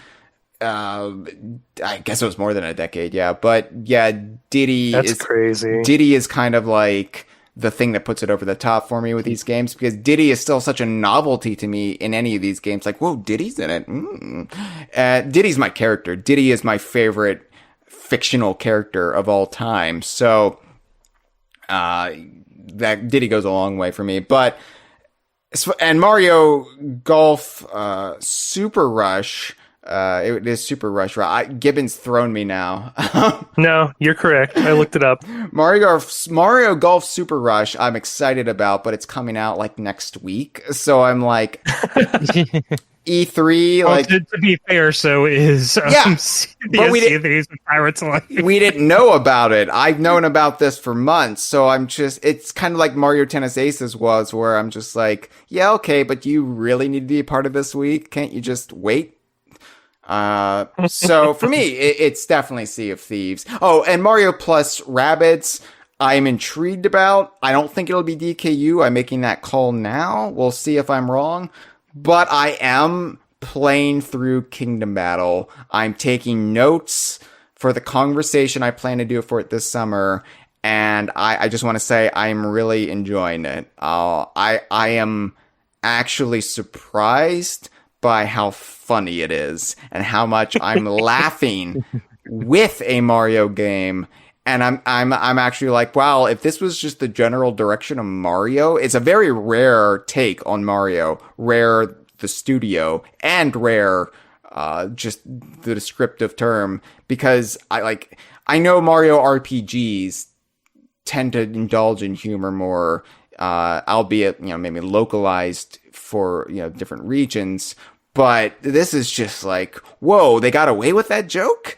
[SPEAKER 2] I guess it was more than a decade, yeah. But yeah,
[SPEAKER 3] That's crazy.
[SPEAKER 2] Diddy is kind of like the thing that puts it over the top for me with these games, because Diddy is still such a novelty to me in any of these games. Like, whoa, Diddy's in it. Diddy's my character. Diddy is my favorite fictional character of all time. So that Diddy goes a long way for me. But and Mario Golf Super Rush. It is Super Rush, right? Gibbon's thrown me now.
[SPEAKER 3] No, you're correct. I looked it up.
[SPEAKER 2] Mario Golf Super Rush, I'm excited about, but it's coming out like next week. So I'm like, E3.
[SPEAKER 4] Well,
[SPEAKER 2] like
[SPEAKER 4] to be fair, so is
[SPEAKER 2] yeah,
[SPEAKER 4] but we didn't. Pirates Life.
[SPEAKER 2] We didn't know about it. I've known about this for months, so it's kind of like Mario Tennis Aces was, where I'm just like, yeah, okay, but do you really need to be a part of this week? Can't you just wait? So for me, it's definitely Sea of Thieves. Oh, and Mario plus Rabbids, I'm intrigued about. I don't think it'll be DKU. I'm making that call now. We'll see if I'm wrong. But I am playing through Kingdom Battle. I'm taking notes for the Kongversation I plan to do for it this summer. And I just want to say I'm really enjoying it. I am actually surprised by how funny it is and how much I'm laughing with a Mario game. And I'm actually like, wow, if this was just the general direction of Mario, it's a very rare take on Mario. Rare the studio, and rare just the descriptive term, because I know Mario RPGs tend to indulge in humor more, albeit, maybe localized for, different regions. But this is just like, whoa, they got away with that joke?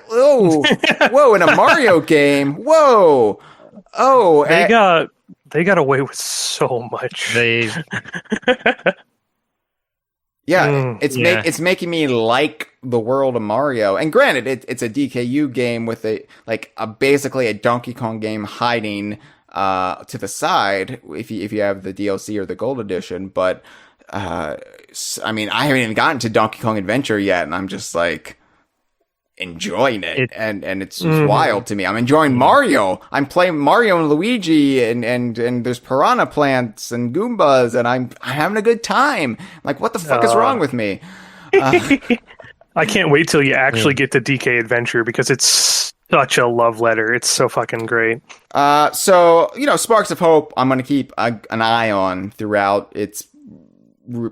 [SPEAKER 2] Whoa, in a Mario game, whoa, oh,
[SPEAKER 3] they got away with so much.
[SPEAKER 2] It's making me like the world of Mario. And granted, it's a DKU game with basically a Donkey Kong game hiding to the side if you have the DLC or the Gold Edition. But I haven't even gotten to Donkey Kong Adventure yet, and I'm just like enjoying it, and it's just wild to me. I'm enjoying Mario. I'm playing Mario and Luigi, and there's piranha plants and Goombas, and I'm having a good time. Like, what the fuck is wrong with me?
[SPEAKER 3] I can't wait till you actually get to DK Adventure, because it's such a love letter. It's so fucking great.
[SPEAKER 2] So Sparks of Hope, I'm gonna keep an eye on throughout its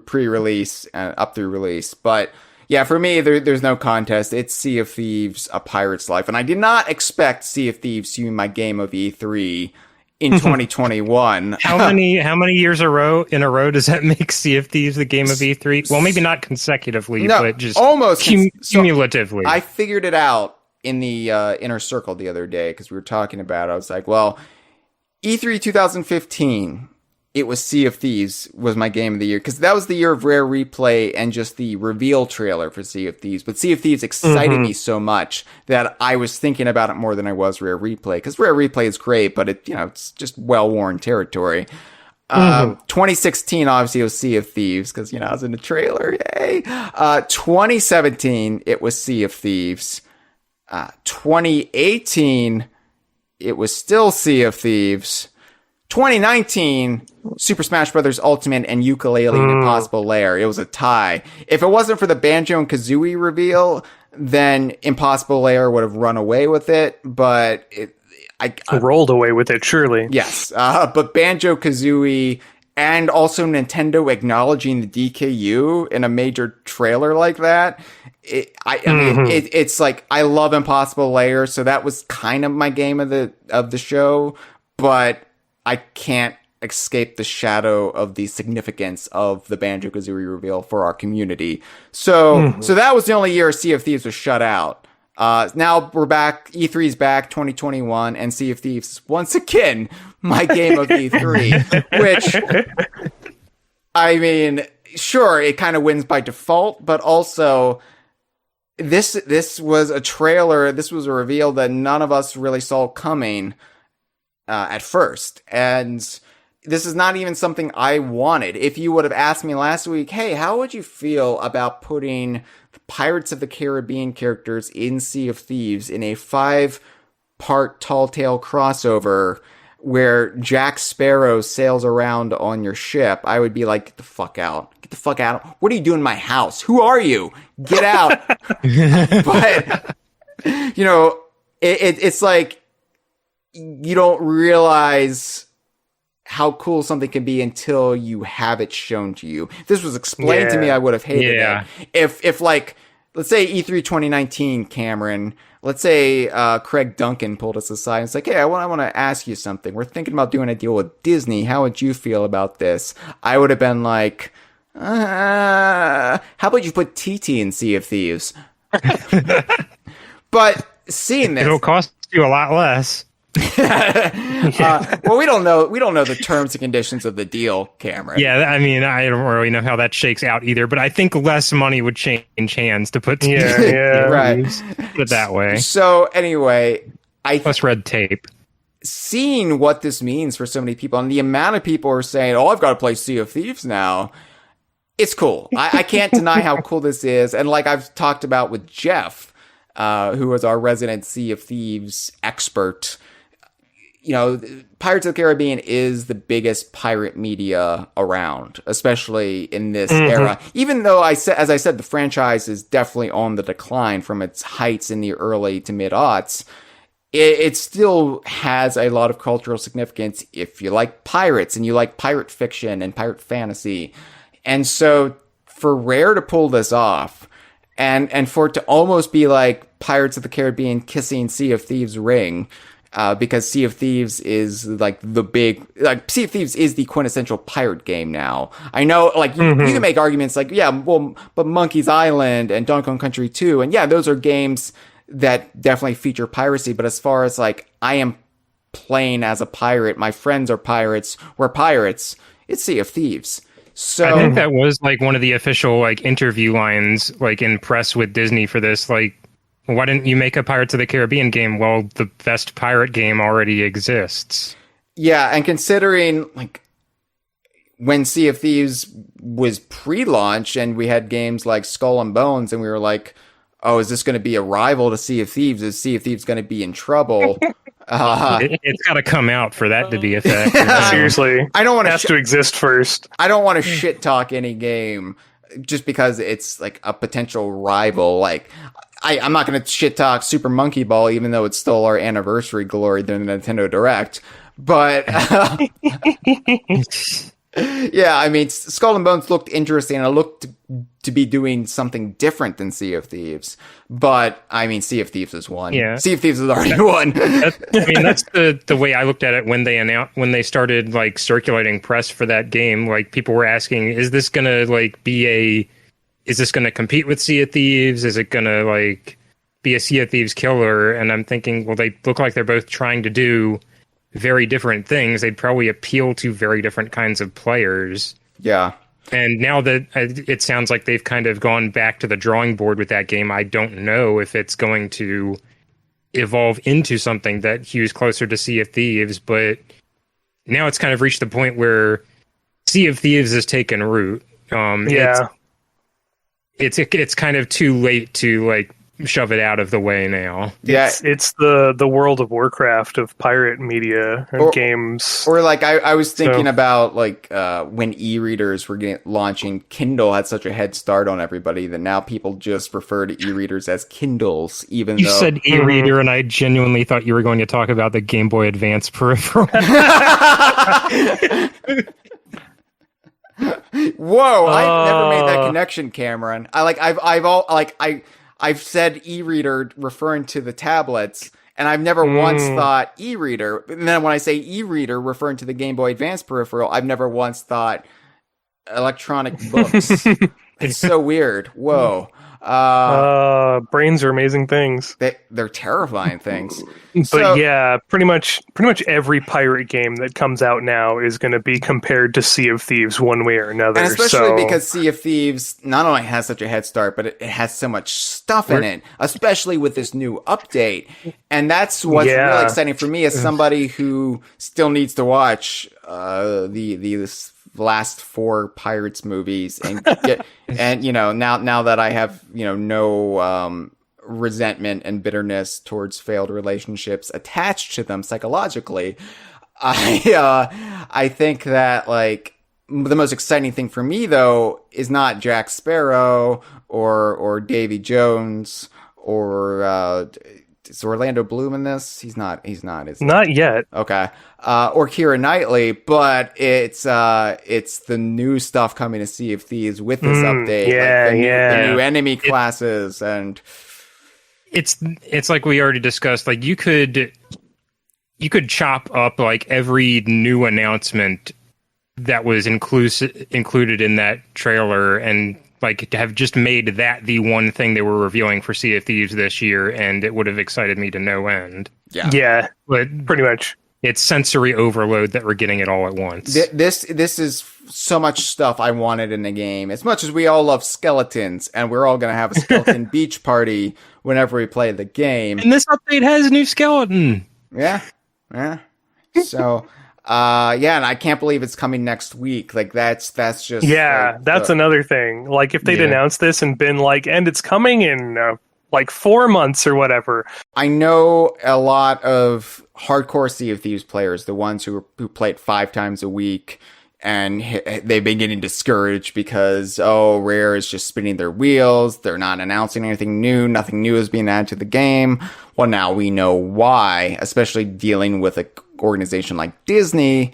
[SPEAKER 2] pre-release and up through release, but yeah, for me, there's no contest. It's Sea of Thieves, A Pirate's Life. And I did not expect Sea of Thieves to be my game of E3 in 2021.
[SPEAKER 4] How many years in a row does that make Sea of Thieves the game of E3? Well, maybe not consecutively, but just
[SPEAKER 2] almost
[SPEAKER 4] cumulatively.
[SPEAKER 2] So I figured it out in the inner circle the other day because we were talking about it. I was like, well, E3 2015, it was Sea of Thieves was my game of the year, because that was the year of Rare Replay and just the reveal trailer for Sea of Thieves. But Sea of Thieves excited me so much that I was thinking about it more than I was Rare Replay, because Rare Replay is great, but it's just well-worn territory. 2016, obviously, it was Sea of Thieves, because, I was in the trailer, yay! 2017, it was Sea of Thieves. 2018, it was still Sea of Thieves. 2019, Super Smash Bros. Ultimate and Yooka-Laylee and Impossible Lair. It was a tie. If it wasn't for the Banjo and Kazooie reveal, then Impossible Lair would have run away with it, but I
[SPEAKER 3] rolled away with it, surely.
[SPEAKER 2] Yes, but Banjo Kazooie and also Nintendo acknowledging the DKU in a major trailer like that. It's like, I love Impossible Lair, so that was kind of my game of the show, but I can't escape the shadow of the significance of the Banjo-Kazooie reveal for our community. So that was the only year Sea of Thieves was shut out. Now we're back. E3's back, 2021, and Sea of Thieves is once again my game of E3, which, I mean, sure, it kind of wins by default, but also this was a trailer, this was a reveal that none of us really saw coming at first, and this is not even something I wanted. If you would have asked me last week, hey, how would you feel about putting Pirates of the Caribbean characters in Sea of Thieves in a 5-part Tall Tale crossover where Jack Sparrow sails around on your ship, I would be like, get the fuck out. Get the fuck out. What are you doing in my house? Who are you? Get out. But, it's like, you don't realize how cool something can be until you have it shown to you. If this was explained to me, I would have hated it. If like, let's say E3 2019, Cameron, let's say Craig Duncan pulled us aside and was like, hey, I want to ask you something. We're thinking about doing a deal with Disney. How would you feel about this? I would have been like, how about you put TT in Sea of Thieves? But seeing this,
[SPEAKER 4] it'll cost you a lot less.
[SPEAKER 2] Well, we don't know the terms and conditions of the deal, Cameron.
[SPEAKER 4] Yeah, I mean, I don't really know how that shakes out either, but I think less money would change hands to put
[SPEAKER 2] right.
[SPEAKER 4] Put it that way.
[SPEAKER 2] So anyway,
[SPEAKER 4] less red tape.
[SPEAKER 2] Seeing what this means for so many people, and the amount of people who are saying, "Oh, I've got to play Sea of Thieves now," it's cool. I can't deny how cool this is, and like I've talked about with Jeff, who was our resident Sea of Thieves expert. Pirates of the Caribbean is the biggest pirate media around, especially in this era. Even though as I said, the franchise is definitely on the decline from its heights in the early to mid-aughts, it still has a lot of cultural significance if you like pirates and you like pirate fiction and pirate fantasy. And so for Rare to pull this off and for it to almost be like Pirates of the Caribbean kissing Sea of Thieves' ring, because Sea of Thieves is like Sea of Thieves is the quintessential pirate game now. I know, like, you can make arguments like, yeah, well, but Monkey's Island and Donkey Kong Country 2, and yeah, those are games that definitely feature piracy, but as far as like, I am playing as a pirate, my friends are pirates, we're pirates, it's Sea of Thieves. So
[SPEAKER 4] I think that was like one of the official like interview lines, like in press with Disney for this, like, why didn't you make a Pirates of the Caribbean game? Well, the best pirate game already exists.
[SPEAKER 2] Yeah, and considering, like, when Sea of Thieves was pre-launch and we had games like Skull and Bones and we were like, oh, is this going to be a rival to Sea of Thieves? Is Sea of Thieves going to be in trouble?
[SPEAKER 4] It's got to come out for that to be a fact.
[SPEAKER 3] Seriously.
[SPEAKER 2] I don't want
[SPEAKER 3] it has to exist first.
[SPEAKER 2] I don't want to shit talk any game just because it's like a potential rival. Like, I'm not going to shit talk Super Monkey Ball, even though it stole our anniversary glory during the Nintendo Direct. But yeah, I mean, Skull and Bones looked interesting, and it looked to be doing something different than Sea of Thieves. But I mean, Sea of Thieves is one.
[SPEAKER 4] Yeah.
[SPEAKER 2] Sea of Thieves is already one.
[SPEAKER 4] That's the way I looked at it when they started like circulating press for that game. Like, people were asking, is this gonna is this going to compete with Sea of Thieves? Is it going to like be a Sea of Thieves killer? And I'm thinking, well, they look like they're both trying to do very different things. They'd probably appeal to very different kinds of players.
[SPEAKER 2] Yeah.
[SPEAKER 4] And now that it sounds like they've kind of gone back to the drawing board with that game, I don't know if it's going to evolve into something that hews closer to Sea of Thieves, but now it's kind of reached the point where Sea of Thieves has taken root. It's kind of too late to like shove it out of the way now.
[SPEAKER 2] Yeah,
[SPEAKER 3] it's the World of Warcraft of pirate media and games.
[SPEAKER 2] Or like I was thinking about like when e-readers were launching, Kindle had such a head start on everybody that now people just refer to e-readers as Kindles, even though...
[SPEAKER 4] You said e-reader, and I genuinely thought you were going to talk about the Game Boy Advance peripheral.
[SPEAKER 2] Whoa! I've never made that connection, Cameron. I've said e-reader referring to the tablets, and I've never once thought e-reader. And then when I say e-reader referring to the Game Boy Advance peripheral, I've never once thought electronic books. It's so weird. Whoa.
[SPEAKER 3] Brains are amazing things.
[SPEAKER 2] They're terrifying things.
[SPEAKER 3] But yeah, pretty much every pirate game that comes out now is going to be compared to Sea of Thieves one way or another.
[SPEAKER 2] And especially because Sea of Thieves not only has such a head start, but it has so much stuff in it, especially with this new update. And that's what's really exciting for me as somebody who still needs to watch the last 4 Pirates movies and get, and now that I have no resentment and bitterness towards failed relationships attached to them psychologically, I think that like the most exciting thing for me though is not Jack Sparrow or Davy Jones or is Orlando Bloom in this? He's not, is he?
[SPEAKER 3] Not yet.
[SPEAKER 2] Okay. Or Keira Knightley, but it's the new stuff coming to Sea of Thieves with this update. The new enemy classes, and
[SPEAKER 4] it's like we already discussed. Like you could chop up like every new announcement that was included in that trailer and like to have just made that the one thing they were revealing for Sea of Thieves this year, and it would have excited me to no end.
[SPEAKER 3] Yeah,
[SPEAKER 4] but
[SPEAKER 3] pretty much.
[SPEAKER 4] It's sensory overload that we're getting it all at once.
[SPEAKER 2] This is so much stuff I wanted in the game. As much as we all love skeletons, and we're all going to have a skeleton beach party whenever we play the game.
[SPEAKER 4] And this update has a new skeleton.
[SPEAKER 2] Yeah. So, and I can't believe it's coming next week. Like that's just
[SPEAKER 3] that's another thing. Like if they'd announced this and been like, and it's coming in like 4 months or whatever.
[SPEAKER 2] I know a lot of hardcore Sea of Thieves players, the ones who play it 5 times a week, and they've been getting discouraged because, Rare is just spinning their wheels. They're not announcing anything new. Nothing new is being added to the game. Well, now we know why, especially dealing with an organization like Disney.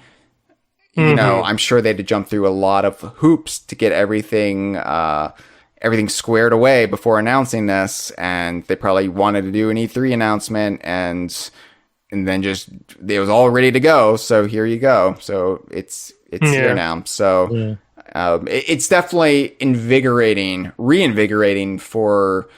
[SPEAKER 2] I'm sure they had to jump through a lot of hoops to get everything squared away before announcing this, and they probably wanted to do an E3 announcement, and then just it was all ready to go. So here you go. So it's here now. So it's definitely reinvigorating for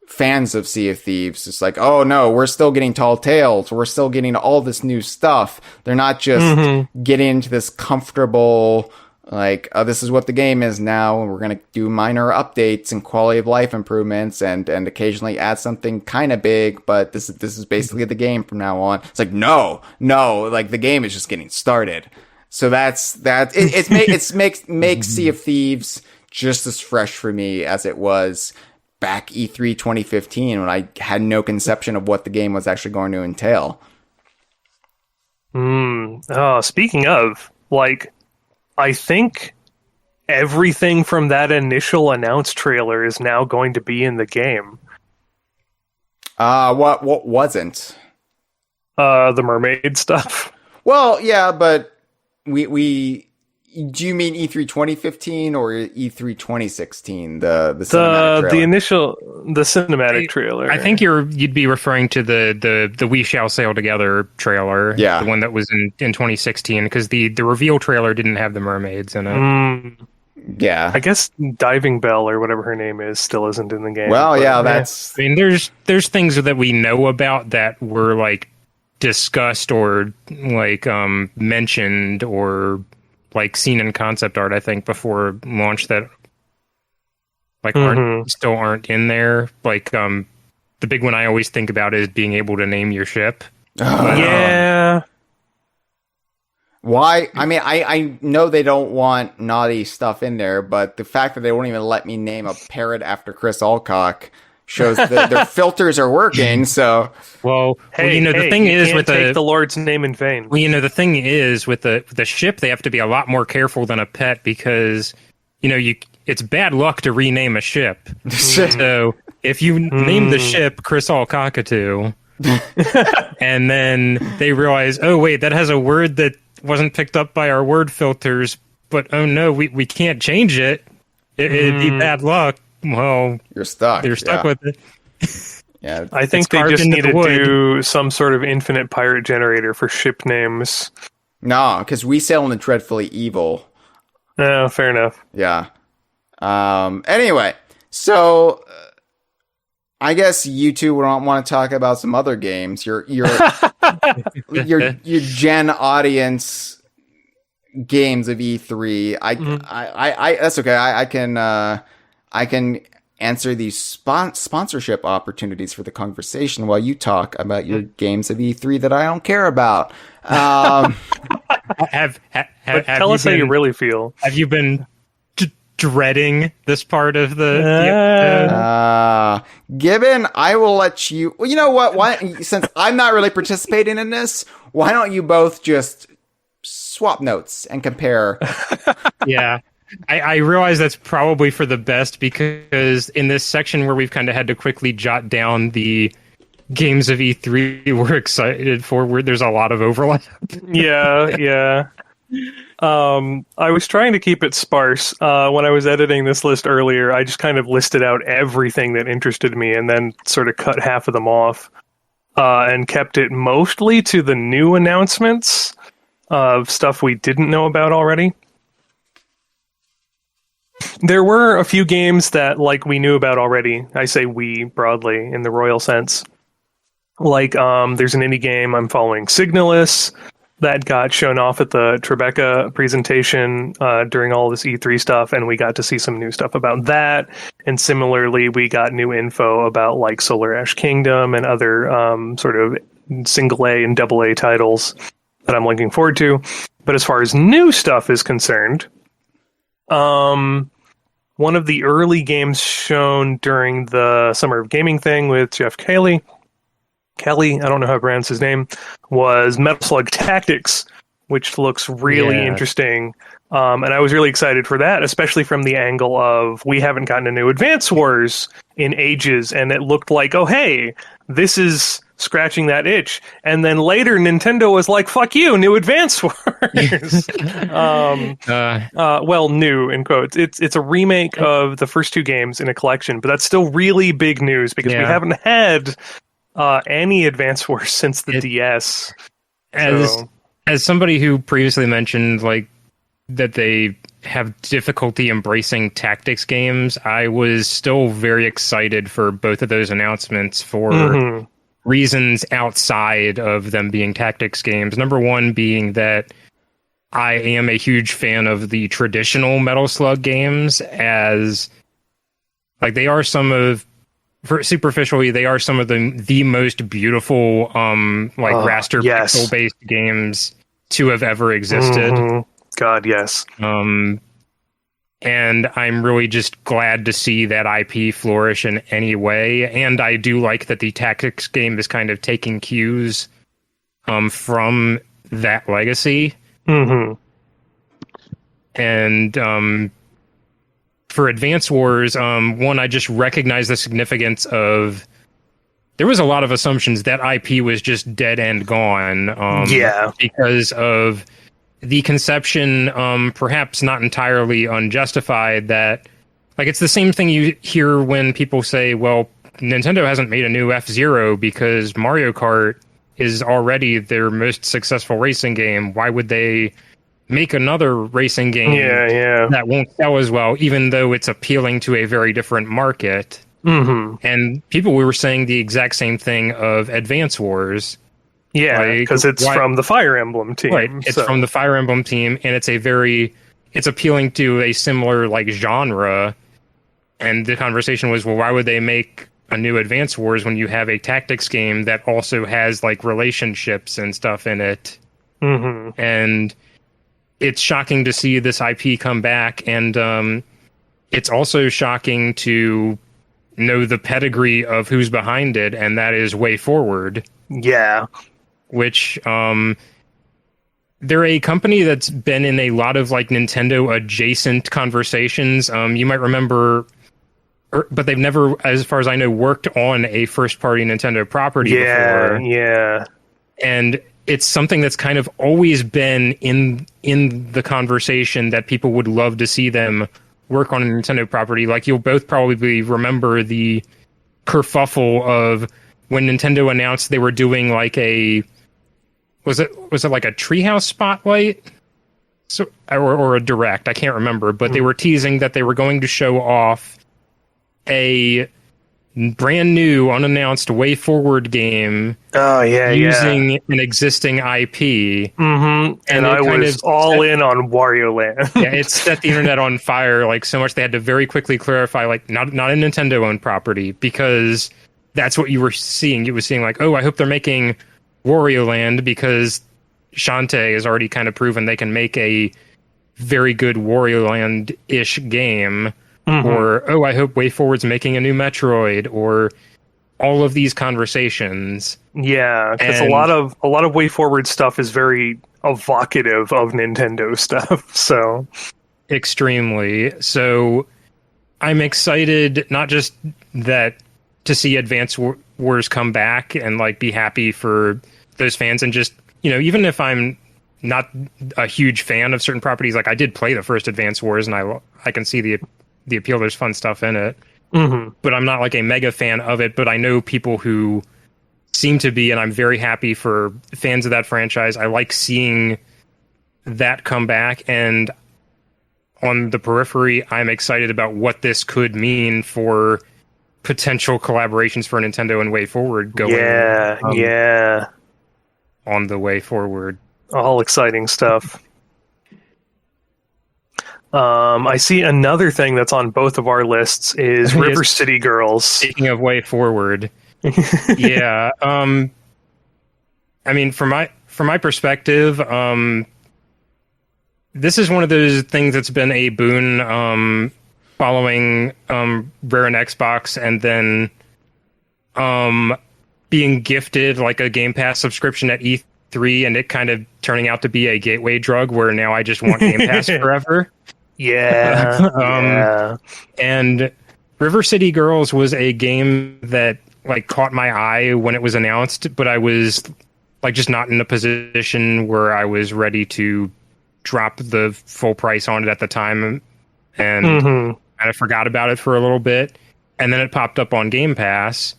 [SPEAKER 2] fans of Sea of Thieves. It's like, oh no, we're still getting Tall Tales. We're still getting all this new stuff. They're not just getting into this comfortable, like, this is what the game is now, and we're going to do minor updates and quality of life improvements and occasionally add something kind of big, but this is basically the game from now on. It's like, no, like the game is just getting started. So it makes Sea of Thieves just as fresh for me as it was back E3 2015 when I had no conception of what the game was actually going to entail.
[SPEAKER 3] Speaking of, like, I think everything from that initial announced trailer is now going to be in the game.
[SPEAKER 2] What wasn't?
[SPEAKER 3] The mermaid stuff.
[SPEAKER 2] Well, yeah, but we do you mean E3 2015 or E3 2016? The cinematic trailer?
[SPEAKER 3] The cinematic trailer.
[SPEAKER 4] I think you'd be referring to the We Shall Sail Together trailer.
[SPEAKER 2] Yeah,
[SPEAKER 4] the one that was in 2016, because the reveal trailer didn't have the mermaids in it.
[SPEAKER 2] Yeah,
[SPEAKER 3] I guess Diving Bell or whatever her name is still isn't in the game.
[SPEAKER 2] Well, yeah, that's.
[SPEAKER 4] I mean, there's things that we know about that were like discussed or like mentioned or like seen in concept art, I think, before launch that like aren't in there. Like the big one I always think about is being able to name your ship. But,
[SPEAKER 3] Yeah.
[SPEAKER 2] Why? I mean, I know they don't want naughty stuff in there, but the fact that they won't even let me name a parrot after Chris Alcock shows that their filters are working. So,
[SPEAKER 3] Hey,
[SPEAKER 4] you know, the thing is with
[SPEAKER 3] take the Lord's name in vain.
[SPEAKER 4] Well, you know, the thing is with the ship, they have to be a lot more careful than a pet because, you know, it's bad luck to rename a ship. So if you name the ship Chris All Cockatoo, and then they realize, oh wait, that has a word that wasn't picked up by our word filters, but oh no, we can't change it. It'd be bad luck. Well,
[SPEAKER 2] you're stuck.
[SPEAKER 4] You're stuck with it.
[SPEAKER 2] Yeah,
[SPEAKER 3] I think they just need to do some sort of infinite pirate generator for ship names.
[SPEAKER 2] No, because we sail in the dreadfully evil.
[SPEAKER 3] No, fair enough.
[SPEAKER 2] Yeah. Anyway, so I guess you two want to talk about some other games. Your Gen audience games of E3. I that's okay. I can answer these sponsorship opportunities for the conversation while you talk about your games of E3 that I don't care about.
[SPEAKER 3] Tell us how you really feel.
[SPEAKER 4] Have you been dreading this part of the
[SPEAKER 2] Gibbon, I will let you. Well, you know what? Why, since I'm not really participating in this, why don't you both just swap notes and compare?
[SPEAKER 4] Yeah. I realize that's probably for the best because in this section where we've kind of had to quickly jot down the games of E3 we're excited for, where there's a lot of overlap.
[SPEAKER 3] Yeah. I was trying to keep it sparse. When I was editing this list earlier, I just kind of listed out everything that interested me and then sort of cut half of them off and kept it mostly to the new announcements of stuff we didn't know about already. There were a few games that we knew about already. I say we broadly in the royal sense. There's an indie game I'm following, Signalis, that got shown off at the Tribeca presentation during all this E3 stuff, and we got to see some new stuff about that. And similarly, we got new info about Solar Ash Kingdom and other sort of single A and double A titles that I'm looking forward to. But as far as new stuff is concerned, one of the early games shown during the Summer of Gaming thing with Jeff Kelly, I don't know how to pronounce his name, was Metal Slug Tactics, which looks really interesting. And I was really excited for that, especially from the angle of we haven't gotten a new Advance Wars in ages, and it looked like, oh, hey, this is scratching that itch. And then later Nintendo was like, fuck you, new Advance Wars. New in quotes. It's a remake of the first two games in a collection, but that's still really big news because we haven't had any Advance Wars since the DS.
[SPEAKER 4] As somebody who previously mentioned that they have difficulty embracing tactics games, I was still very excited for both of those announcements for reasons outside of them being tactics games. Number one being that I am a huge fan of the traditional Metal Slug games, as they are some of, superficially, they are some of the most beautiful raster pixel based games to have ever existed.
[SPEAKER 3] God, yes.
[SPEAKER 4] And I'm really just glad to see that IP flourish in any way. And I do like that the tactics game is kind of taking cues from that legacy. And for Advance Wars, I just recognize the significance of... There was a lot of assumptions that IP was just dead and gone. Because of the conception, perhaps not entirely unjustified, that it's the same thing you hear when people say, well, Nintendo hasn't made a new F-Zero because Mario Kart is already their most successful racing game. Why would they make another racing game that won't sell as well, even though it's appealing to a very different market? And people were saying the exact same thing of Advance Wars.
[SPEAKER 3] Yeah,
[SPEAKER 4] Like,
[SPEAKER 3] because it's
[SPEAKER 4] why-
[SPEAKER 3] from the Fire Emblem team.
[SPEAKER 4] Right. It's
[SPEAKER 3] so-
[SPEAKER 4] from the Fire Emblem team, and it's appealing to a similar like genre. And the conversation was, well, why would they make a new Advance Wars when you have a tactics game that also has like relationships and stuff in it?
[SPEAKER 3] Mm-hmm.
[SPEAKER 4] And it's shocking to see this IP come back, and it's also shocking to know the pedigree of who's behind it, and that is Way Forward.
[SPEAKER 3] Yeah.
[SPEAKER 4] Which they're a company that's been in a lot of like Nintendo adjacent conversations. You might remember, but they've never, as far as I know, worked on a first party Nintendo property before.
[SPEAKER 3] Yeah.
[SPEAKER 4] And it's something that's kind of always been in the conversation that people would love to see them work on a Nintendo property. Like, you'll both probably remember the kerfuffle of when Nintendo announced they were doing like was it like a Treehouse Spotlight? Or a Direct, I can't remember, but they were teasing that they were going to show off a brand new unannounced Way Forward game using an existing IP.
[SPEAKER 3] Mm-hmm. And I was all in on Wario Land.
[SPEAKER 4] Yeah, it set the internet on fire like so much they had to very quickly clarify, like, not a Nintendo owned property, because that's what you were seeing. You were seeing like, oh, I hope they're making Wario Land, because Shantae has already kind of proven they can make a very good Wario Land-ish game.
[SPEAKER 3] Mm-hmm.
[SPEAKER 4] Or, oh, I hope Way Forward's making a new Metroid, or all of these conversations.
[SPEAKER 3] Yeah, because a lot of Way Forward stuff is very evocative of Nintendo stuff. So
[SPEAKER 4] Extremely. So I'm excited, not just that to see Advance Wars come back and like be happy for those fans, and just, you know, even if I'm not a huge fan of certain properties, like I did play the first Advance Wars and I can see the appeal. There's fun stuff in it.
[SPEAKER 3] Mm-hmm.
[SPEAKER 4] But I'm not like a mega fan of it, but I know people who seem to be, and I'm very happy for fans of that franchise. I like seeing that come back, and on the periphery, I'm excited about what this could mean for potential collaborations for Nintendo and Way Forward going on the Way Forward.
[SPEAKER 3] All exciting stuff. I see another thing that's on both of our lists is River City Girls.
[SPEAKER 4] Speaking of Way Forward, yeah. I mean, from my perspective, this is one of those things that's been a boon following Rare and Xbox, and then being gifted like a Game Pass subscription at E3, and it kind of turning out to be a gateway drug where now I just want Game Pass forever.
[SPEAKER 3] Yeah.
[SPEAKER 4] And River City Girls was a game that like caught my eye when it was announced, but I was like just not in a position where I was ready to drop the full price on it at the time, and kind of forgot about it for a little bit. And then it popped up on Game Pass.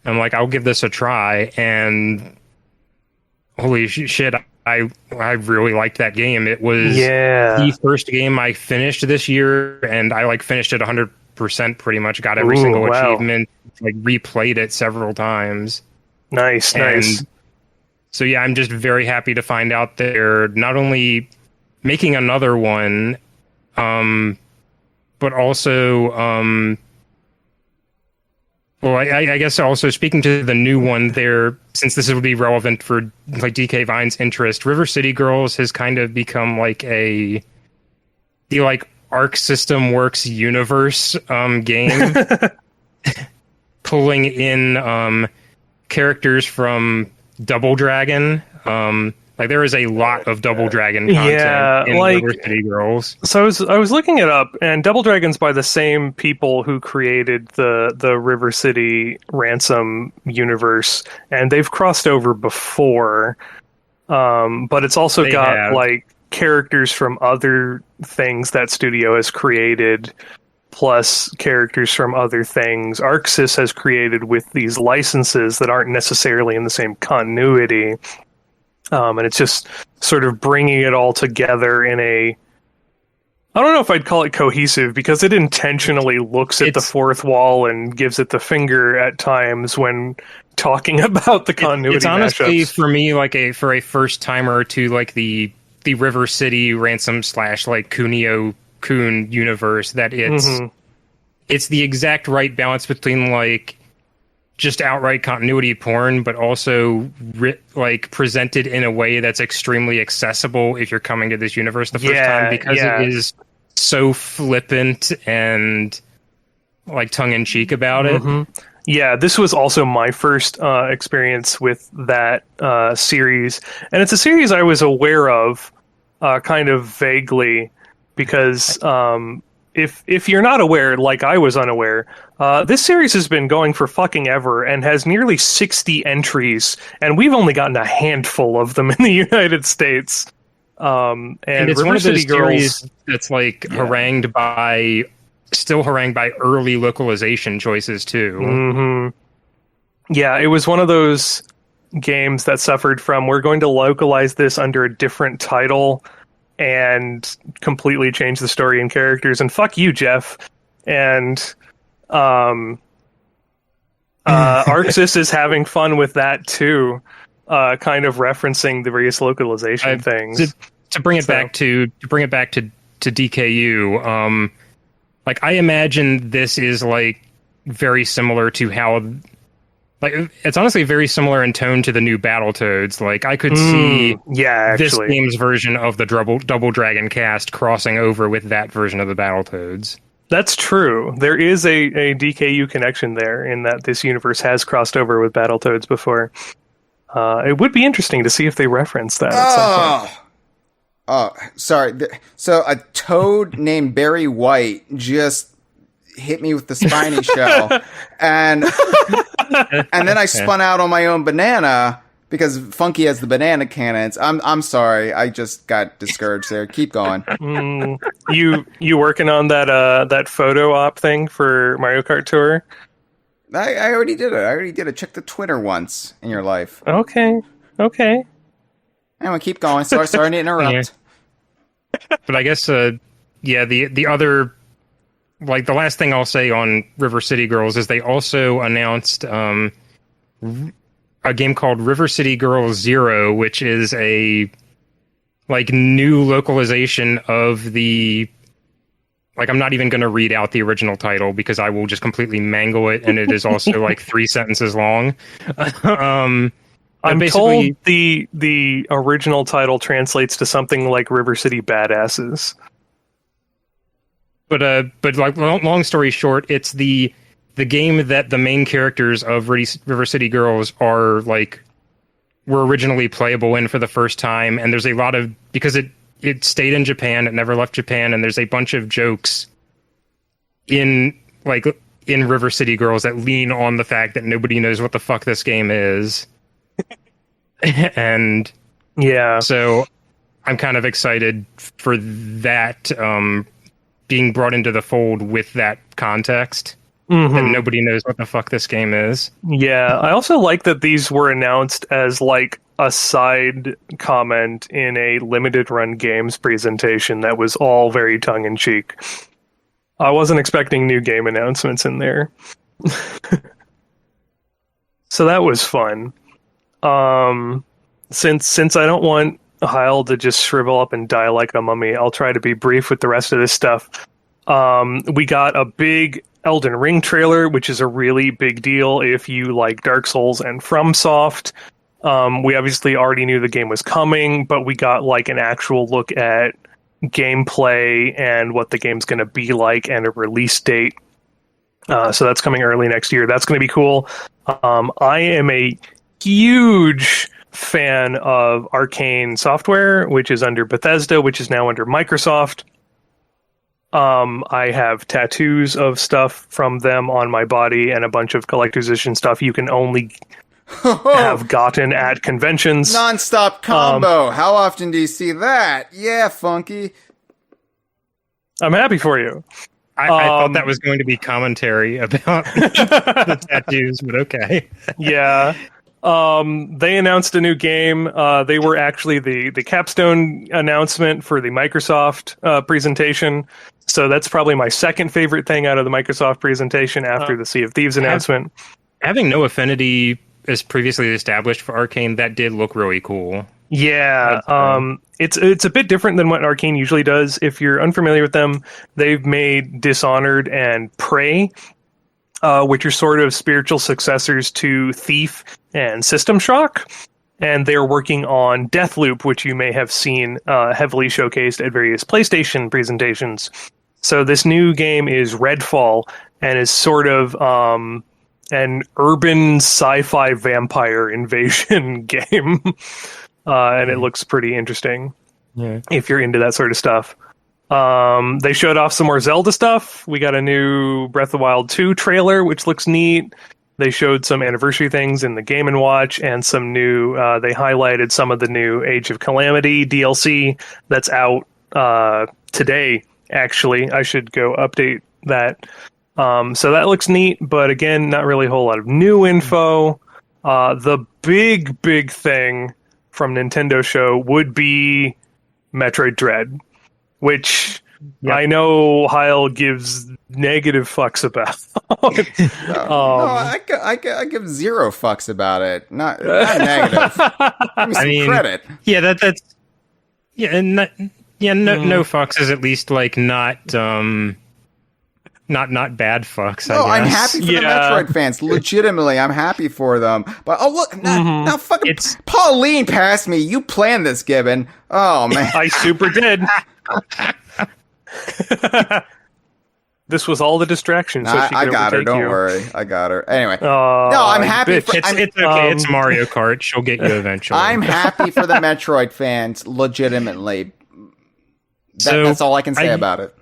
[SPEAKER 4] I'm like, I'll give this a try, and holy shit, I really liked that game. It was the first game I finished this year, and I like finished it 100% pretty much, got every single achievement, like replayed it several times.
[SPEAKER 3] Nice.
[SPEAKER 4] So yeah, I'm just very happy to find out they're not only making another one, but also well, I guess also speaking to the new one there, since this would be relevant for like DK Vine's interest, River City Girls has kind of become like the like Arc System Works universe game, pulling in characters from Double Dragon. Like there is a lot of Double Dragon content in River City Girls.
[SPEAKER 3] So I was looking it up, and Double Dragon's by the same people who created the River City Ransom universe, and they've crossed over before. But it's also like characters from other things that studio has created, plus characters from other things ArcSys has created with these licenses that aren't necessarily in the same continuity. And it's just sort of bringing it all together in a... I don't know if I'd call it cohesive, because it intentionally looks at the fourth wall and gives it the finger at times when talking about the continuity
[SPEAKER 4] It's honestly
[SPEAKER 3] mashups.
[SPEAKER 4] for me for a first timer to like the River City Ransom / like Kunio Kun universe that it's the exact right balance between like just outright continuity porn, but also like presented in a way that's extremely accessible if you're coming to this universe the first time, because it is so flippant and like tongue-in-cheek about it.
[SPEAKER 3] Yeah, this was also my first experience with that series, and it's a series I was aware of kind of vaguely, because if you're not aware, like I was unaware, this series has been going for fucking ever and has nearly 60 entries, and we've only gotten a handful of them in the United States. And
[SPEAKER 4] it's
[SPEAKER 3] River
[SPEAKER 4] one of those
[SPEAKER 3] City Girls,
[SPEAKER 4] series that's like harangued by early localization choices too.
[SPEAKER 3] Yeah, it was one of those games that suffered from, we're going to localize this under a different title and completely change the story and characters, and fuck you, Jeff. And Arxis is having fun with that too, kind of referencing the various localization things.
[SPEAKER 4] To bring it back to DKU, like I imagine this is like very similar to how, like it's honestly very similar in tone to the new Battletoads. Like I could see this game's version of the Double Dragon cast crossing over with that version of the Battletoads.
[SPEAKER 3] That's true. There is a DKU connection there, in that this universe has crossed over with Battletoads before. It would be interesting to see if they reference that at some point.
[SPEAKER 2] Oh, sorry. So a toad named Barry White just hit me with the spiny shell, and then I spun out on my own banana because Funky has the banana cannons. I'm sorry, I just got discouraged there. Keep going.
[SPEAKER 3] You working on that photo op thing for Mario Kart Tour?
[SPEAKER 2] I already did it. Check the Twitter once in your life.
[SPEAKER 3] Okay.
[SPEAKER 2] Anyway, keep going. Sorry to interrupt.
[SPEAKER 4] But I guess the other, like the last thing I'll say on River City Girls is they also announced a game called River City Girls Zero, which is a like new localization of the, like I'm not even going to read out the original title because I will just completely mangle it, and it is also like 3 sentences long.
[SPEAKER 3] I'm told the original title translates to something like River City Badasses.
[SPEAKER 4] But like long story short, it's the game that the main characters of River City Girls were originally playable in for the first time, and there's a lot of, because it stayed in Japan, it never left Japan, and there's a bunch of jokes in River City Girls that lean on the fact that nobody knows what the fuck this game is. And
[SPEAKER 3] yeah,
[SPEAKER 4] so I'm kind of excited for that being brought into the fold with that context. And nobody knows what the fuck this game is.
[SPEAKER 3] Yeah, I also like that these were announced as like a side comment in a limited run games presentation that was all very tongue-in-cheek. I wasn't expecting new game announcements in there. So that was fun. Since I don't want Hyle to just shrivel up and die like a mummy, I'll try to be brief with the rest of this stuff. We got a big Elden Ring trailer, which is a really big deal if you like Dark Souls and FromSoft. We obviously already knew the game was coming, but we got like an actual look at gameplay and what the game's going to be like, and a release date. So that's coming early next year. That's going to be cool. I am a huge fan of Arcane Software, which is under Bethesda, which is now under Microsoft. I have tattoos of stuff from them on my body and a bunch of collector's edition stuff you can only have gotten at conventions.
[SPEAKER 2] Non-stop combo. How often do you see that? Yeah, Funky.
[SPEAKER 3] I'm happy for you.
[SPEAKER 4] I thought that was going to be commentary about the tattoos, but okay.
[SPEAKER 3] Yeah. They announced a new game. They were actually the capstone announcement for the Microsoft presentation. So that's probably my second favorite thing out of the Microsoft presentation after the Sea of Thieves announcement.
[SPEAKER 4] Having no affinity is previously established for Arcane, that did look really cool.
[SPEAKER 3] Yeah, it's a bit different than what Arcane usually does. If you're unfamiliar with them, they've made Dishonored and Prey, which are sort of spiritual successors to Thief and System Shock. And they're working on Deathloop, which you may have seen heavily showcased at various PlayStation presentations. So this new game is Redfall, and is sort of an urban sci-fi vampire invasion game. And it looks pretty interesting if you're into that sort of stuff. They showed off some more Zelda stuff. We got a new Breath of the Wild 2 trailer, which looks neat. They showed some anniversary things in the Game & Watch, and some new, they highlighted some of the new Age of Calamity DLC that's out today, actually. I should go update that. So that looks neat, but again, not really a whole lot of new info. The big thing from Nintendo show would be Metroid Dread, which I know Hyle gives negative fucks about.
[SPEAKER 2] I give zero fucks about it. Not negative. Give me some credit.
[SPEAKER 4] Yeah, that's no fucks is at least like not bad fucks.
[SPEAKER 2] No,
[SPEAKER 4] I guess.
[SPEAKER 2] I'm happy for the Metroid fans. Legitimately, I'm happy for them. But look, now fucking Pauline passed me. You planned this, Gibbon. Oh man,
[SPEAKER 3] I super did. This was all the distractions. So
[SPEAKER 2] I got her. Don't worry. I got her. Anyway, no, I'm happy.
[SPEAKER 3] It's
[SPEAKER 4] okay. It's Mario Kart. She'll get you eventually.
[SPEAKER 2] I'm happy for the Metroid fans. Legitimately, that's all I can say about it.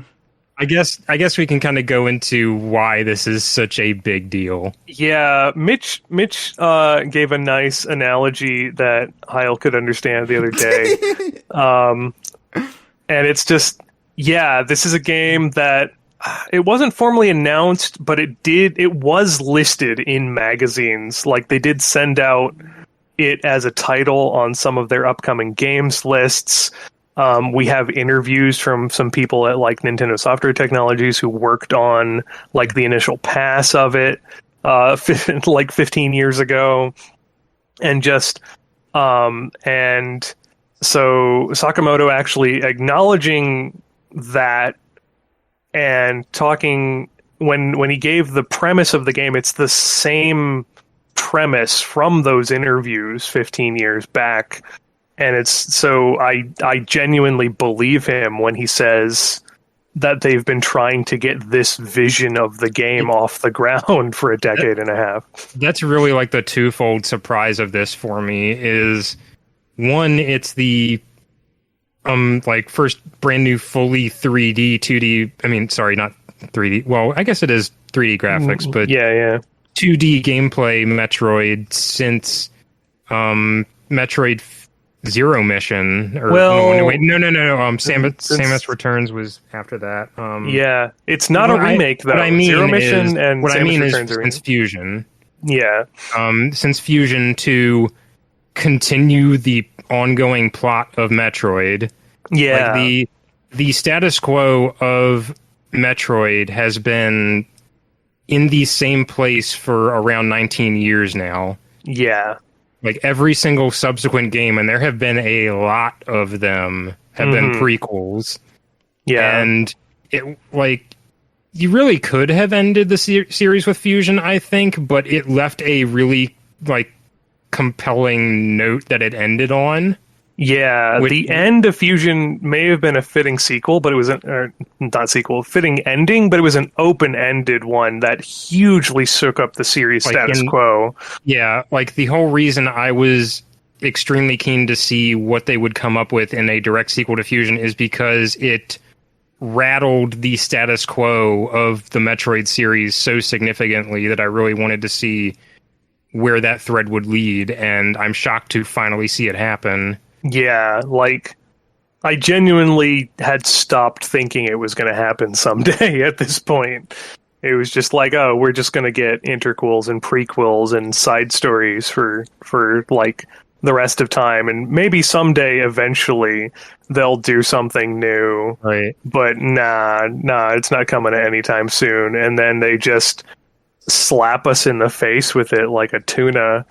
[SPEAKER 4] I guess we can kind of go into why this is such a big deal.
[SPEAKER 3] Yeah, Mitch gave a nice analogy that Hyle could understand the other day. And it's just, this is a game that it wasn't formally announced, but it was listed in magazines. Like, they did send out it as a title on some of their upcoming games lists. We have interviews from some people at like Nintendo Software Technologies who worked on like the initial pass of it, like 15 years ago. And just, and so Sakamoto actually acknowledging that and talking when he gave the premise of the game, it's the same premise from those interviews 15 years back. And it's so I genuinely believe him when he says that they've been trying to get this vision of the game off the ground for a decade and a half.
[SPEAKER 4] That's really like the twofold surprise of this for me is, one, it's the like first brand new fully 3D, 2D, I mean, sorry, not 3D. Well, I guess it is 3D graphics, but 2D gameplay Metroid since Metroid Zero Mission. Or, no. Samus Returns was after that.
[SPEAKER 3] It's not a remake though. Zero Mission and
[SPEAKER 4] what
[SPEAKER 3] Samus
[SPEAKER 4] I mean
[SPEAKER 3] Returns
[SPEAKER 4] is since Fusion.
[SPEAKER 3] Yeah.
[SPEAKER 4] Since Fusion to continue the ongoing plot of Metroid.
[SPEAKER 3] Yeah.
[SPEAKER 4] Like the status quo of Metroid has been in the same place for around 19 years now.
[SPEAKER 3] Yeah.
[SPEAKER 4] Like every single subsequent game, and there have been a lot of them, have been prequels.
[SPEAKER 3] Yeah.
[SPEAKER 4] And it, like, you really could have ended the series with Fusion, I think, but it left a really, like, compelling note that it ended on.
[SPEAKER 3] Yeah, the end of Fusion may have been a fitting sequel, but it was fitting ending, but it was an open-ended one that hugely shook up the series status quo.
[SPEAKER 4] Yeah, like the whole reason I was extremely keen to see what they would come up with in a direct sequel to Fusion is because it rattled the status quo of the Metroid series so significantly that I really wanted to see where that thread would lead, and I'm shocked to finally see it happen.
[SPEAKER 3] Yeah, like, I genuinely had stopped thinking it was going to happen someday at this point. It was just like, oh, we're just going to get interquels and prequels and side stories for like, the rest of time, and maybe someday, eventually, they'll do something new.
[SPEAKER 4] Right.
[SPEAKER 3] But nah, it's not coming anytime soon. And then they just slap us in the face with it like a tuna.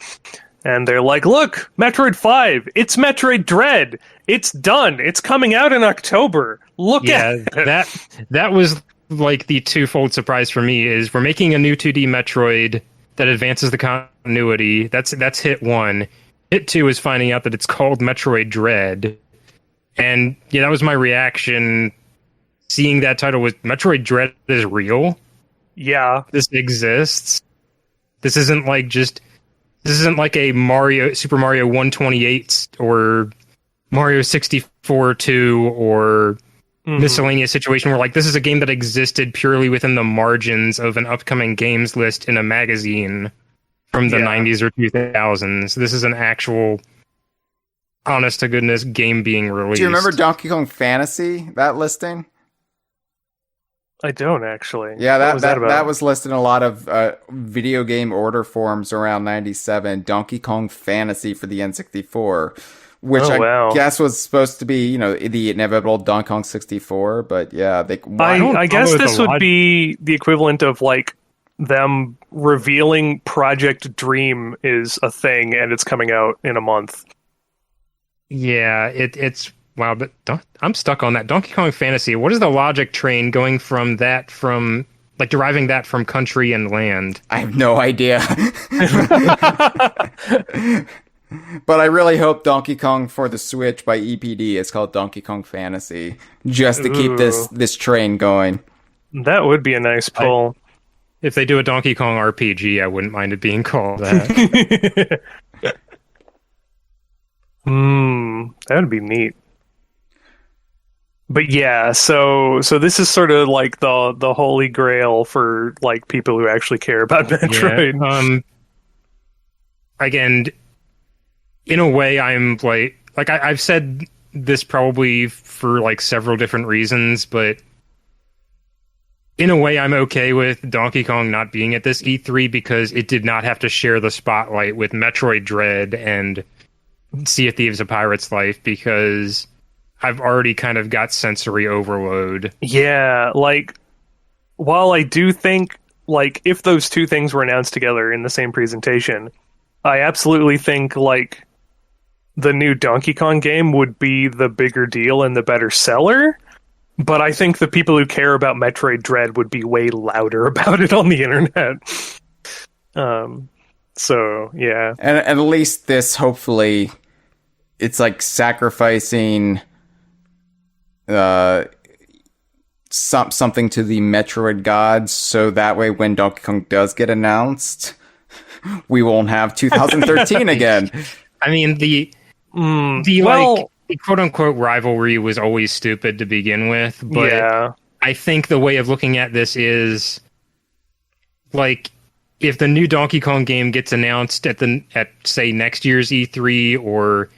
[SPEAKER 3] And they're like, look, Metroid 5, it's Metroid Dread. It's done. It's coming out in October. Look at it.
[SPEAKER 4] That was like the twofold surprise for me is we're making a new 2D Metroid that advances the continuity. That's hit 1. Hit 2 is finding out that it's called Metroid Dread. And yeah, that was my reaction seeing that title was Metroid Dread is real.
[SPEAKER 3] Yeah.
[SPEAKER 4] This exists. This isn't like a Super Mario 128 or Mario 64 2 or miscellaneous situation where like this is a game that existed purely within the margins of an upcoming games list in a magazine from the 90s or 2000s. This is an actual honest to goodness game being released.
[SPEAKER 2] Do you remember Donkey Kong Fantasy, that listing?
[SPEAKER 3] I don't actually.
[SPEAKER 2] Yeah, that was listed in a lot of video game order forms around 97. Donkey Kong Fantasy for the N64, which guess was supposed to be, the inevitable Donkey Kong 64. But yeah,
[SPEAKER 3] I guess this would be the equivalent of like them revealing Project Dream is a thing and it's coming out in a month.
[SPEAKER 4] Yeah, it's. Wow, but I'm stuck on that. Donkey Kong Fantasy, what is the logic train going from deriving that from country and land?
[SPEAKER 2] I have no idea. But I really hope Donkey Kong for the Switch by EPD is called Donkey Kong Fantasy, just to keep this train going.
[SPEAKER 3] That would be a nice pull.
[SPEAKER 4] If they do a Donkey Kong RPG, I wouldn't mind it being called that.
[SPEAKER 3] That would be neat. But yeah, so this is sort of like the holy grail for like people who actually care about Metroid.
[SPEAKER 4] Yeah, again, in a way, I'm like I've said this probably for like several different reasons, but in a way, I'm okay with Donkey Kong not being at this E3 because it did not have to share the spotlight with Metroid Dread and Sea of Thieves: A Pirate's Life because I've already kind of got sensory overload.
[SPEAKER 3] Yeah, like, while I do think, like, if those two things were announced together in the same presentation, I absolutely think, like, the new Donkey Kong game would be the bigger deal and the better seller, but I think the people who care about Metroid Dread would be way louder about it on the internet. So, yeah.
[SPEAKER 2] And at least this, hopefully, it's like sacrificing something to the Metroid gods, so that way when Donkey Kong does get announced, we won't have 2013 again.
[SPEAKER 4] I mean, the quote unquote rivalry was always stupid to begin with, but yeah. I think the way of looking at this is like if the new Donkey Kong game gets announced at say next year's E3 or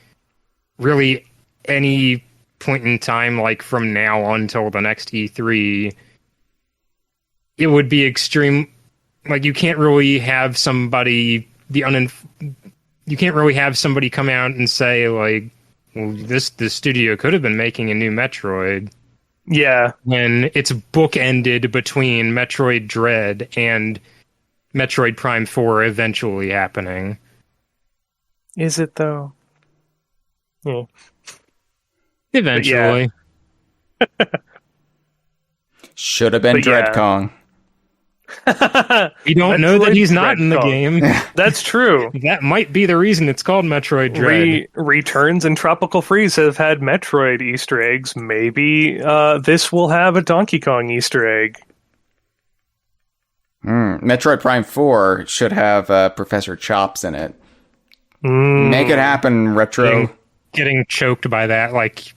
[SPEAKER 4] really any point in time, like from now on until the next E3, it would be extreme. Like you can't really have somebody you can't really have somebody come out and say like, well, this studio could have been making a new Metroid.
[SPEAKER 3] Yeah,
[SPEAKER 4] when it's bookended between Metroid Dread and Metroid Prime 4 eventually happening.
[SPEAKER 3] Is it though? Yeah.
[SPEAKER 4] Eventually.
[SPEAKER 3] Yeah.
[SPEAKER 2] Should have been Dread Kong.
[SPEAKER 4] We don't know that he's not in the game.
[SPEAKER 3] That's true.
[SPEAKER 4] That might be the reason it's called Metroid Dread.
[SPEAKER 3] Returns and Tropical Freeze have had Metroid Easter eggs. Maybe this will have a Donkey Kong Easter egg.
[SPEAKER 2] Metroid Prime 4 should have Professor Chops in it. Make it happen, Retro.
[SPEAKER 4] Getting choked by that like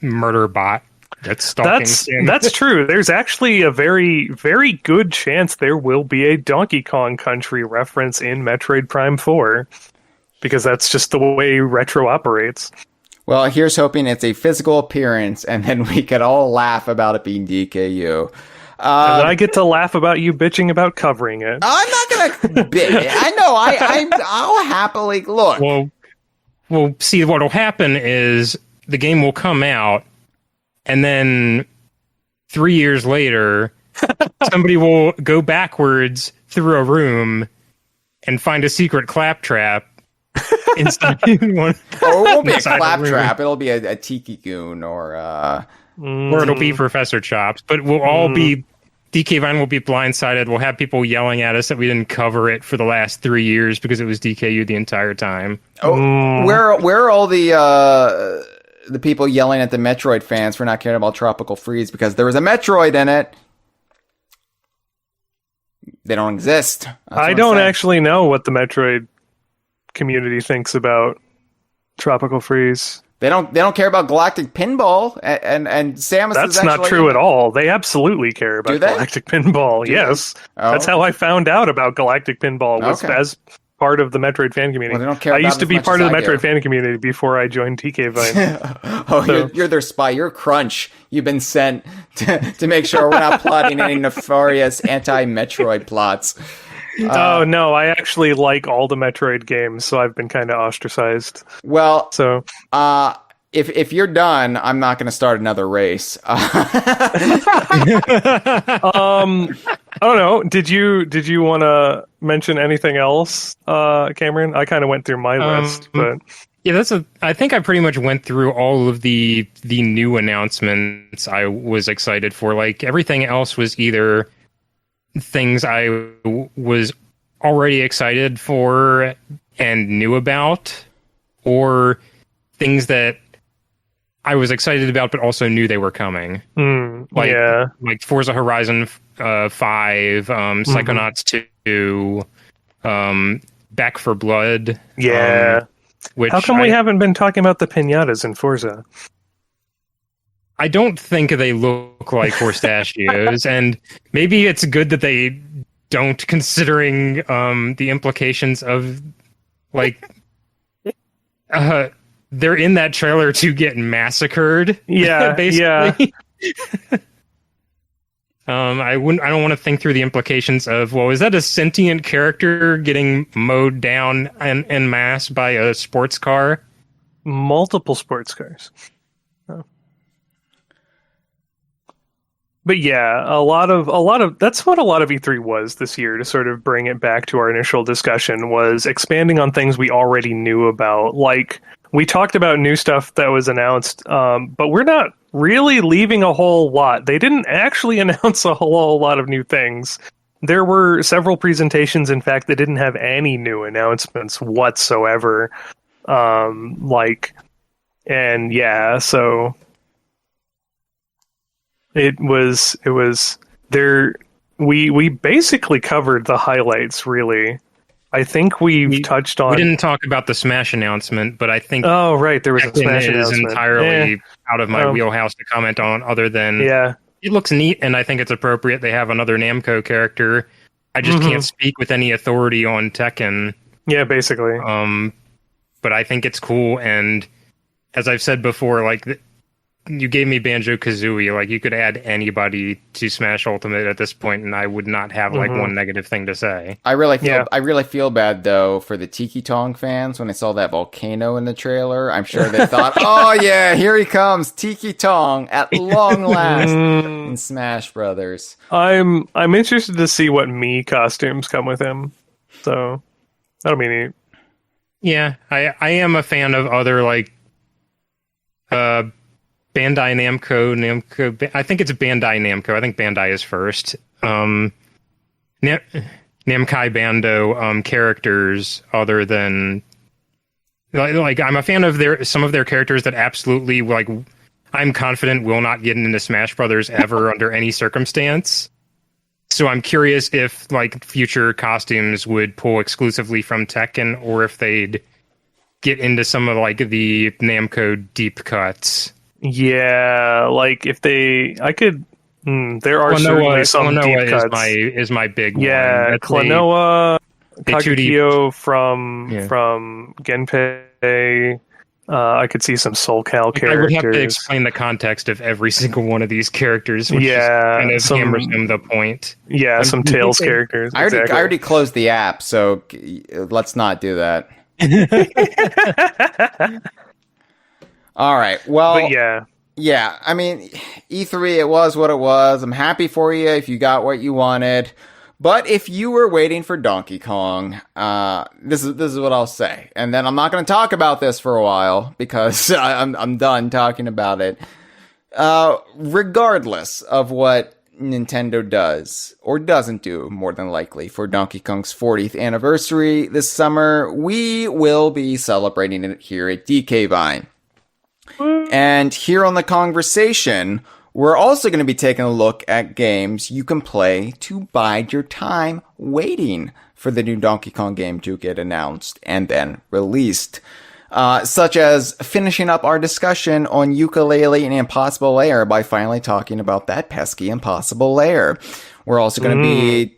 [SPEAKER 4] murder bot that's stalking.
[SPEAKER 3] That's true. There's actually a very, very good chance there will be a Donkey Kong Country reference in Metroid Prime 4 because that's just the way Retro operates.
[SPEAKER 2] Well, here's hoping it's a physical appearance, and then we could all laugh about it being DKU.
[SPEAKER 3] And then I get to laugh about you bitching about covering it.
[SPEAKER 2] I'm not gonna bitch. I know. I'll happily look.
[SPEAKER 4] Well, see, what'll happen is the game will come out, and then 3 years later, somebody will go backwards through a room and find a secret claptrap inside one.
[SPEAKER 2] Or it won't be a
[SPEAKER 4] inside
[SPEAKER 2] claptrap. It'll be a tiki goon or
[SPEAKER 4] Or it'll be Professor Chops. But we'll all be... DK Vine will be blindsided. We'll have people yelling at us that we didn't cover it for the last 3 years because it was DKU the entire time.
[SPEAKER 2] Where are all the people yelling at the Metroid fans for not caring about Tropical Freeze because there was a Metroid in it? They don't exist.
[SPEAKER 3] I don't actually know what the Metroid community thinks about Tropical Freeze.
[SPEAKER 2] They don't care about Galactic Pinball, and Samus.
[SPEAKER 3] That's not true at all. They absolutely care about Galactic Pinball. Yes, that's how I found out about Galactic Pinball was as part of the Metroid fan community.
[SPEAKER 2] Well, they don't care.
[SPEAKER 3] I used to be part of the Metroid fan community before I joined TK Vine.
[SPEAKER 2] You're their spy. You're Crunch. You've been sent to make sure we're not plotting any nefarious anti-Metroid plots.
[SPEAKER 3] Oh no, I actually like all the Metroid games, so I've been kind of ostracized.
[SPEAKER 2] Well, if you're done, I'm not going to start another race.
[SPEAKER 3] I don't know. Did you want to mention anything else, Cameron? I kind of went through my list, but
[SPEAKER 4] yeah, I think I pretty much went through all of the new announcements I was excited for. Like everything else was either things I was already excited for and knew about, or things that I was excited about but also knew they were coming. Like Forza Horizon 5, Psychonauts 2, Back for Blood.
[SPEAKER 3] Yeah.
[SPEAKER 4] Which
[SPEAKER 3] how come we haven't been talking about the pinatas in Forza?
[SPEAKER 4] I don't think they look like Horstachios, and maybe it's good that they don't, considering the implications of, like, they're in that trailer to get massacred.
[SPEAKER 3] Yeah,
[SPEAKER 4] basically. Yeah. I don't want to think through the implications of, well, is that a sentient character getting mowed down en masse by a sports car?
[SPEAKER 3] Multiple sports cars. Oh. But yeah, a lot of that's what a lot of E3 was this year, to sort of bring it back to our initial discussion, was expanding on things we already knew about. Like, we talked about new stuff that was announced, but we're not really leaving a whole lot. They didn't actually announce a whole lot of new things. There were several presentations, in fact, that didn't have any new announcements whatsoever. So it was there. We basically covered the highlights, really. I think we touched on.
[SPEAKER 4] We didn't talk about the Smash announcement, but I think.
[SPEAKER 3] Oh, right, there was a Smash announcement.
[SPEAKER 4] Is entirely out of my wheelhouse to comment on, other than it looks neat, and I think it's appropriate. They have another Namco character. I just can't speak with any authority on Tekken.
[SPEAKER 3] Yeah, basically.
[SPEAKER 4] But I think it's cool, and as I've said before, like. You gave me Banjo-Kazooie. Like, you could add anybody to Smash Ultimate at this point, and I would not have like one negative thing to say.
[SPEAKER 2] I really feel bad though for the Tiki Tong fans when they saw that volcano in the trailer. I'm sure they thought, "Oh yeah, here he comes, Tiki Tong at long last in Smash Brothers."
[SPEAKER 3] I'm interested to see what Mii costumes come with him. So that'll be neat.
[SPEAKER 4] Yeah, I am a fan of other like Bandai Namco. I think it's Bandai Namco. I think Bandai is first. Namkai Bando characters other than like I'm a fan of some of their characters that absolutely like I'm confident will not get into Smash Brothers ever under any circumstance. So I'm curious if like future costumes would pull exclusively from Tekken, or if they'd get into some of like the Namco deep cuts.
[SPEAKER 3] Yeah, like if there are certainly some deep cuts.
[SPEAKER 4] Is my big one.
[SPEAKER 3] Yeah, Klonoa, Kagekyo from Genpei. I could see some Soul Cal characters.
[SPEAKER 4] I would have to explain the context of every single one of these characters, which kind of hammers home the point.
[SPEAKER 3] Yeah, some Tails characters.
[SPEAKER 2] I already closed the app, so let's not do that. All right. Well,
[SPEAKER 3] but
[SPEAKER 2] yeah. I mean, E3, it was what it was. I'm happy for you if you got what you wanted. But if you were waiting for Donkey Kong, this is what I'll say, and then I'm not going to talk about this for a while because I'm done talking about it. Regardless of what Nintendo does or doesn't do, more than likely, for Donkey Kong's 40th anniversary this summer, we will be celebrating it here at DK Vine. And here on the Kongversation, we're also going to be taking a look at games you can play to bide your time waiting for the new Donkey Kong game to get announced and then released. Such as finishing up our discussion on Yooka-Laylee and Impossible Lair by finally talking about that pesky Impossible Lair. We're also going to be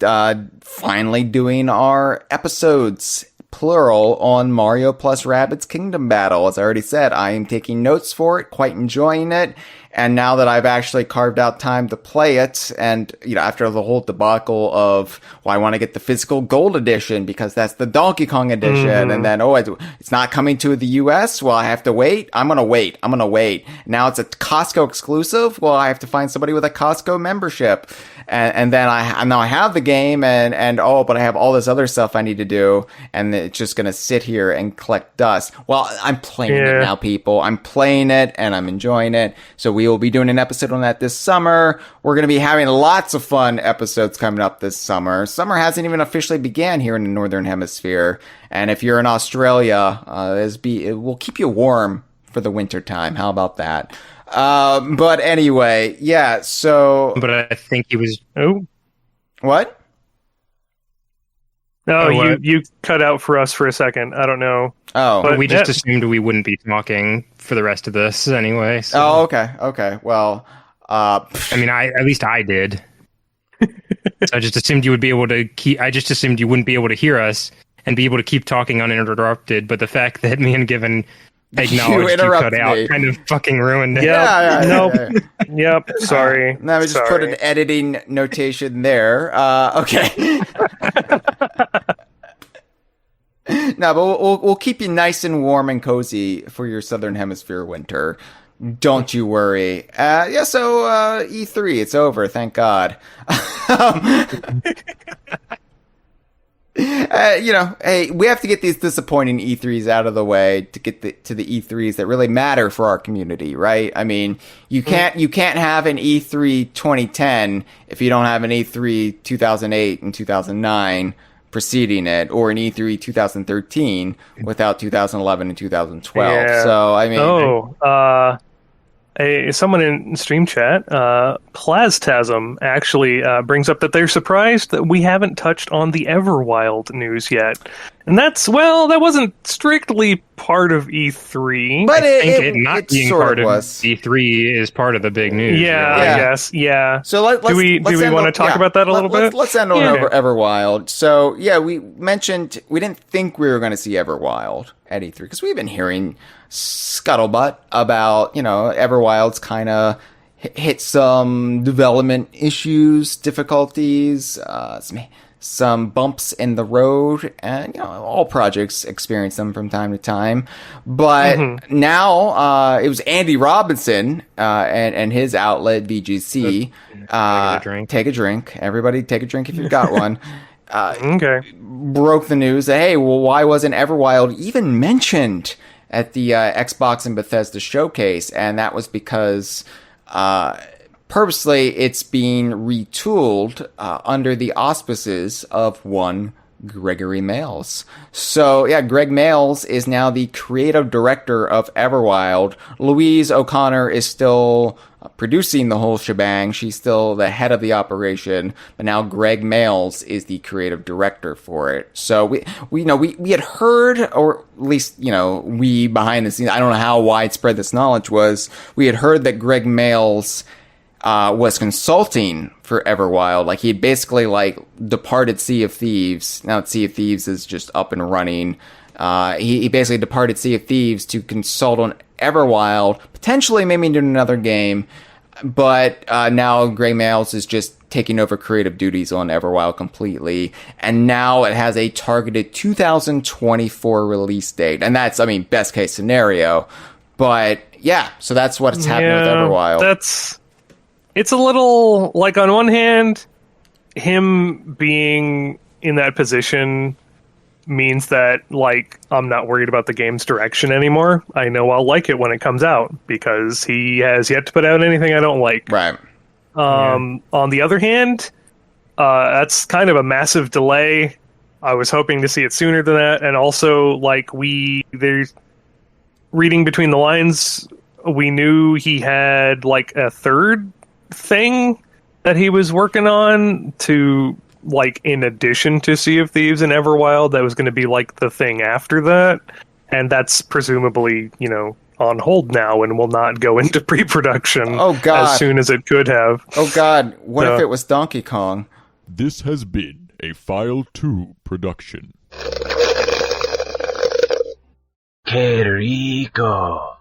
[SPEAKER 2] finally doing our episodes, plural, on Mario plus Rabbids Kingdom Battle. As I already said, I am taking notes for it, quite enjoying it. And now that I've actually carved out time to play it, and, after the whole debacle of, I want to get the physical gold edition because that's the Donkey Kong edition, and then, it's not coming to the US? Well, I have to wait? I'm going to wait. Now it's a Costco exclusive? Well, I have to find somebody with a Costco membership. And then I have the game but I have all this other stuff I need to do, and it's just gonna sit here and collect dust. Well, I'm playing it now, people. I'm playing it and I'm enjoying it. So we will be doing an episode on that this summer. We're gonna be having lots of fun episodes coming up this summer. Summer hasn't even officially began here in the Northern Hemisphere. And if you're in Australia, it will keep you warm for the winter time. How about that? But anyway, yeah, so...
[SPEAKER 4] But I think he was...
[SPEAKER 3] Oh.
[SPEAKER 2] What?
[SPEAKER 3] No, you cut out for us for a second. I don't know.
[SPEAKER 2] Oh.
[SPEAKER 4] But we just assumed we wouldn't be talking for the rest of this anyway. So.
[SPEAKER 2] Oh, okay. Well,
[SPEAKER 4] I mean, at least I did. So I just assumed you would be able to I just assumed you wouldn't be able to hear us and be able to keep talking uninterrupted, but the fact that me and Gibbon acknowledged you cut out kind of fucking ruined it.
[SPEAKER 2] Yeah.
[SPEAKER 3] Nope. Yep. Sorry.
[SPEAKER 2] Let me just put an editing notation there. Okay. No, but we'll keep you nice and warm and cozy for your Southern Hemisphere winter. Don't you worry. So E3, it's over. Thank God. Hey, we have to get these disappointing E3s out of the way to get to the E3s that really matter for our community, right? I mean, you can't have an E3 2010 if you don't have an E3 2008 and 2009 preceding it, or an E3 2013 without 2011 and 2012.
[SPEAKER 3] Yeah.
[SPEAKER 2] So, I mean...
[SPEAKER 3] someone in stream chat, Plastasm, actually brings up that they're surprised that we haven't touched on the Everwild news yet. And that wasn't strictly part of E3.
[SPEAKER 2] But
[SPEAKER 4] I think it not being part of
[SPEAKER 2] was.
[SPEAKER 4] E3 is part of the big news.
[SPEAKER 3] Yeah,
[SPEAKER 2] really.
[SPEAKER 3] I guess. Yeah.
[SPEAKER 2] So let's
[SPEAKER 3] do we want to talk about that a little bit?
[SPEAKER 2] Let's end on Everwild. So we mentioned we didn't think we were going to see Everwild at E3 because we've been hearing scuttlebutt about Everwild's kind of hit some development issues, difficulties, some bumps in the road, and all projects experience them from time to time. But now it was Andy Robinson and his outlet VGC. Take a drink, everybody. Take a drink if you've got one.
[SPEAKER 3] Okay.
[SPEAKER 2] Broke the news that why wasn't Everwild even mentioned at the Xbox and Bethesda showcase? And that was because purposely it's being retooled under the auspices of one Gregory Males. So Greg Males is now the creative director of Everwild. Louise O'Connor is still producing the whole shebang. She's still the head of the operation, but now Greg Males is the creative director for it. So we had heard, or at least we behind the scenes, I don't know how widespread this knowledge was, we had heard that Greg Males was consulting for Everwild. Like, he had basically departed Sea of Thieves. Now that Sea of Thieves is just up and running, he basically departed Sea of Thieves to consult on Everwild, potentially maybe do another game, but now Greg Males is just taking over creative duties on Everwild completely, and now it has a targeted 2024 release date, and that's, best case scenario, but so that's what's happening with Everwild.
[SPEAKER 3] It's a little, on one hand, him being in that position means that, like, I'm not worried about the game's direction anymore. I know I'll like it when it comes out because he has yet to put out anything I don't like.
[SPEAKER 2] Right.
[SPEAKER 3] On the other hand, that's kind of a massive delay. I was hoping to see it sooner than that, and also, like, there's reading between the lines, we knew he had like a third thing that he was working on to, like, in addition to Sea of Thieves and Everwild, that was going to be like the thing after that, and that's presumably, you know, on hold now and will not go into pre-production as soon as it could have.
[SPEAKER 2] Oh god, what if it was Donkey Kong?
[SPEAKER 1] This has been a File 2 production.
[SPEAKER 5] Que rico.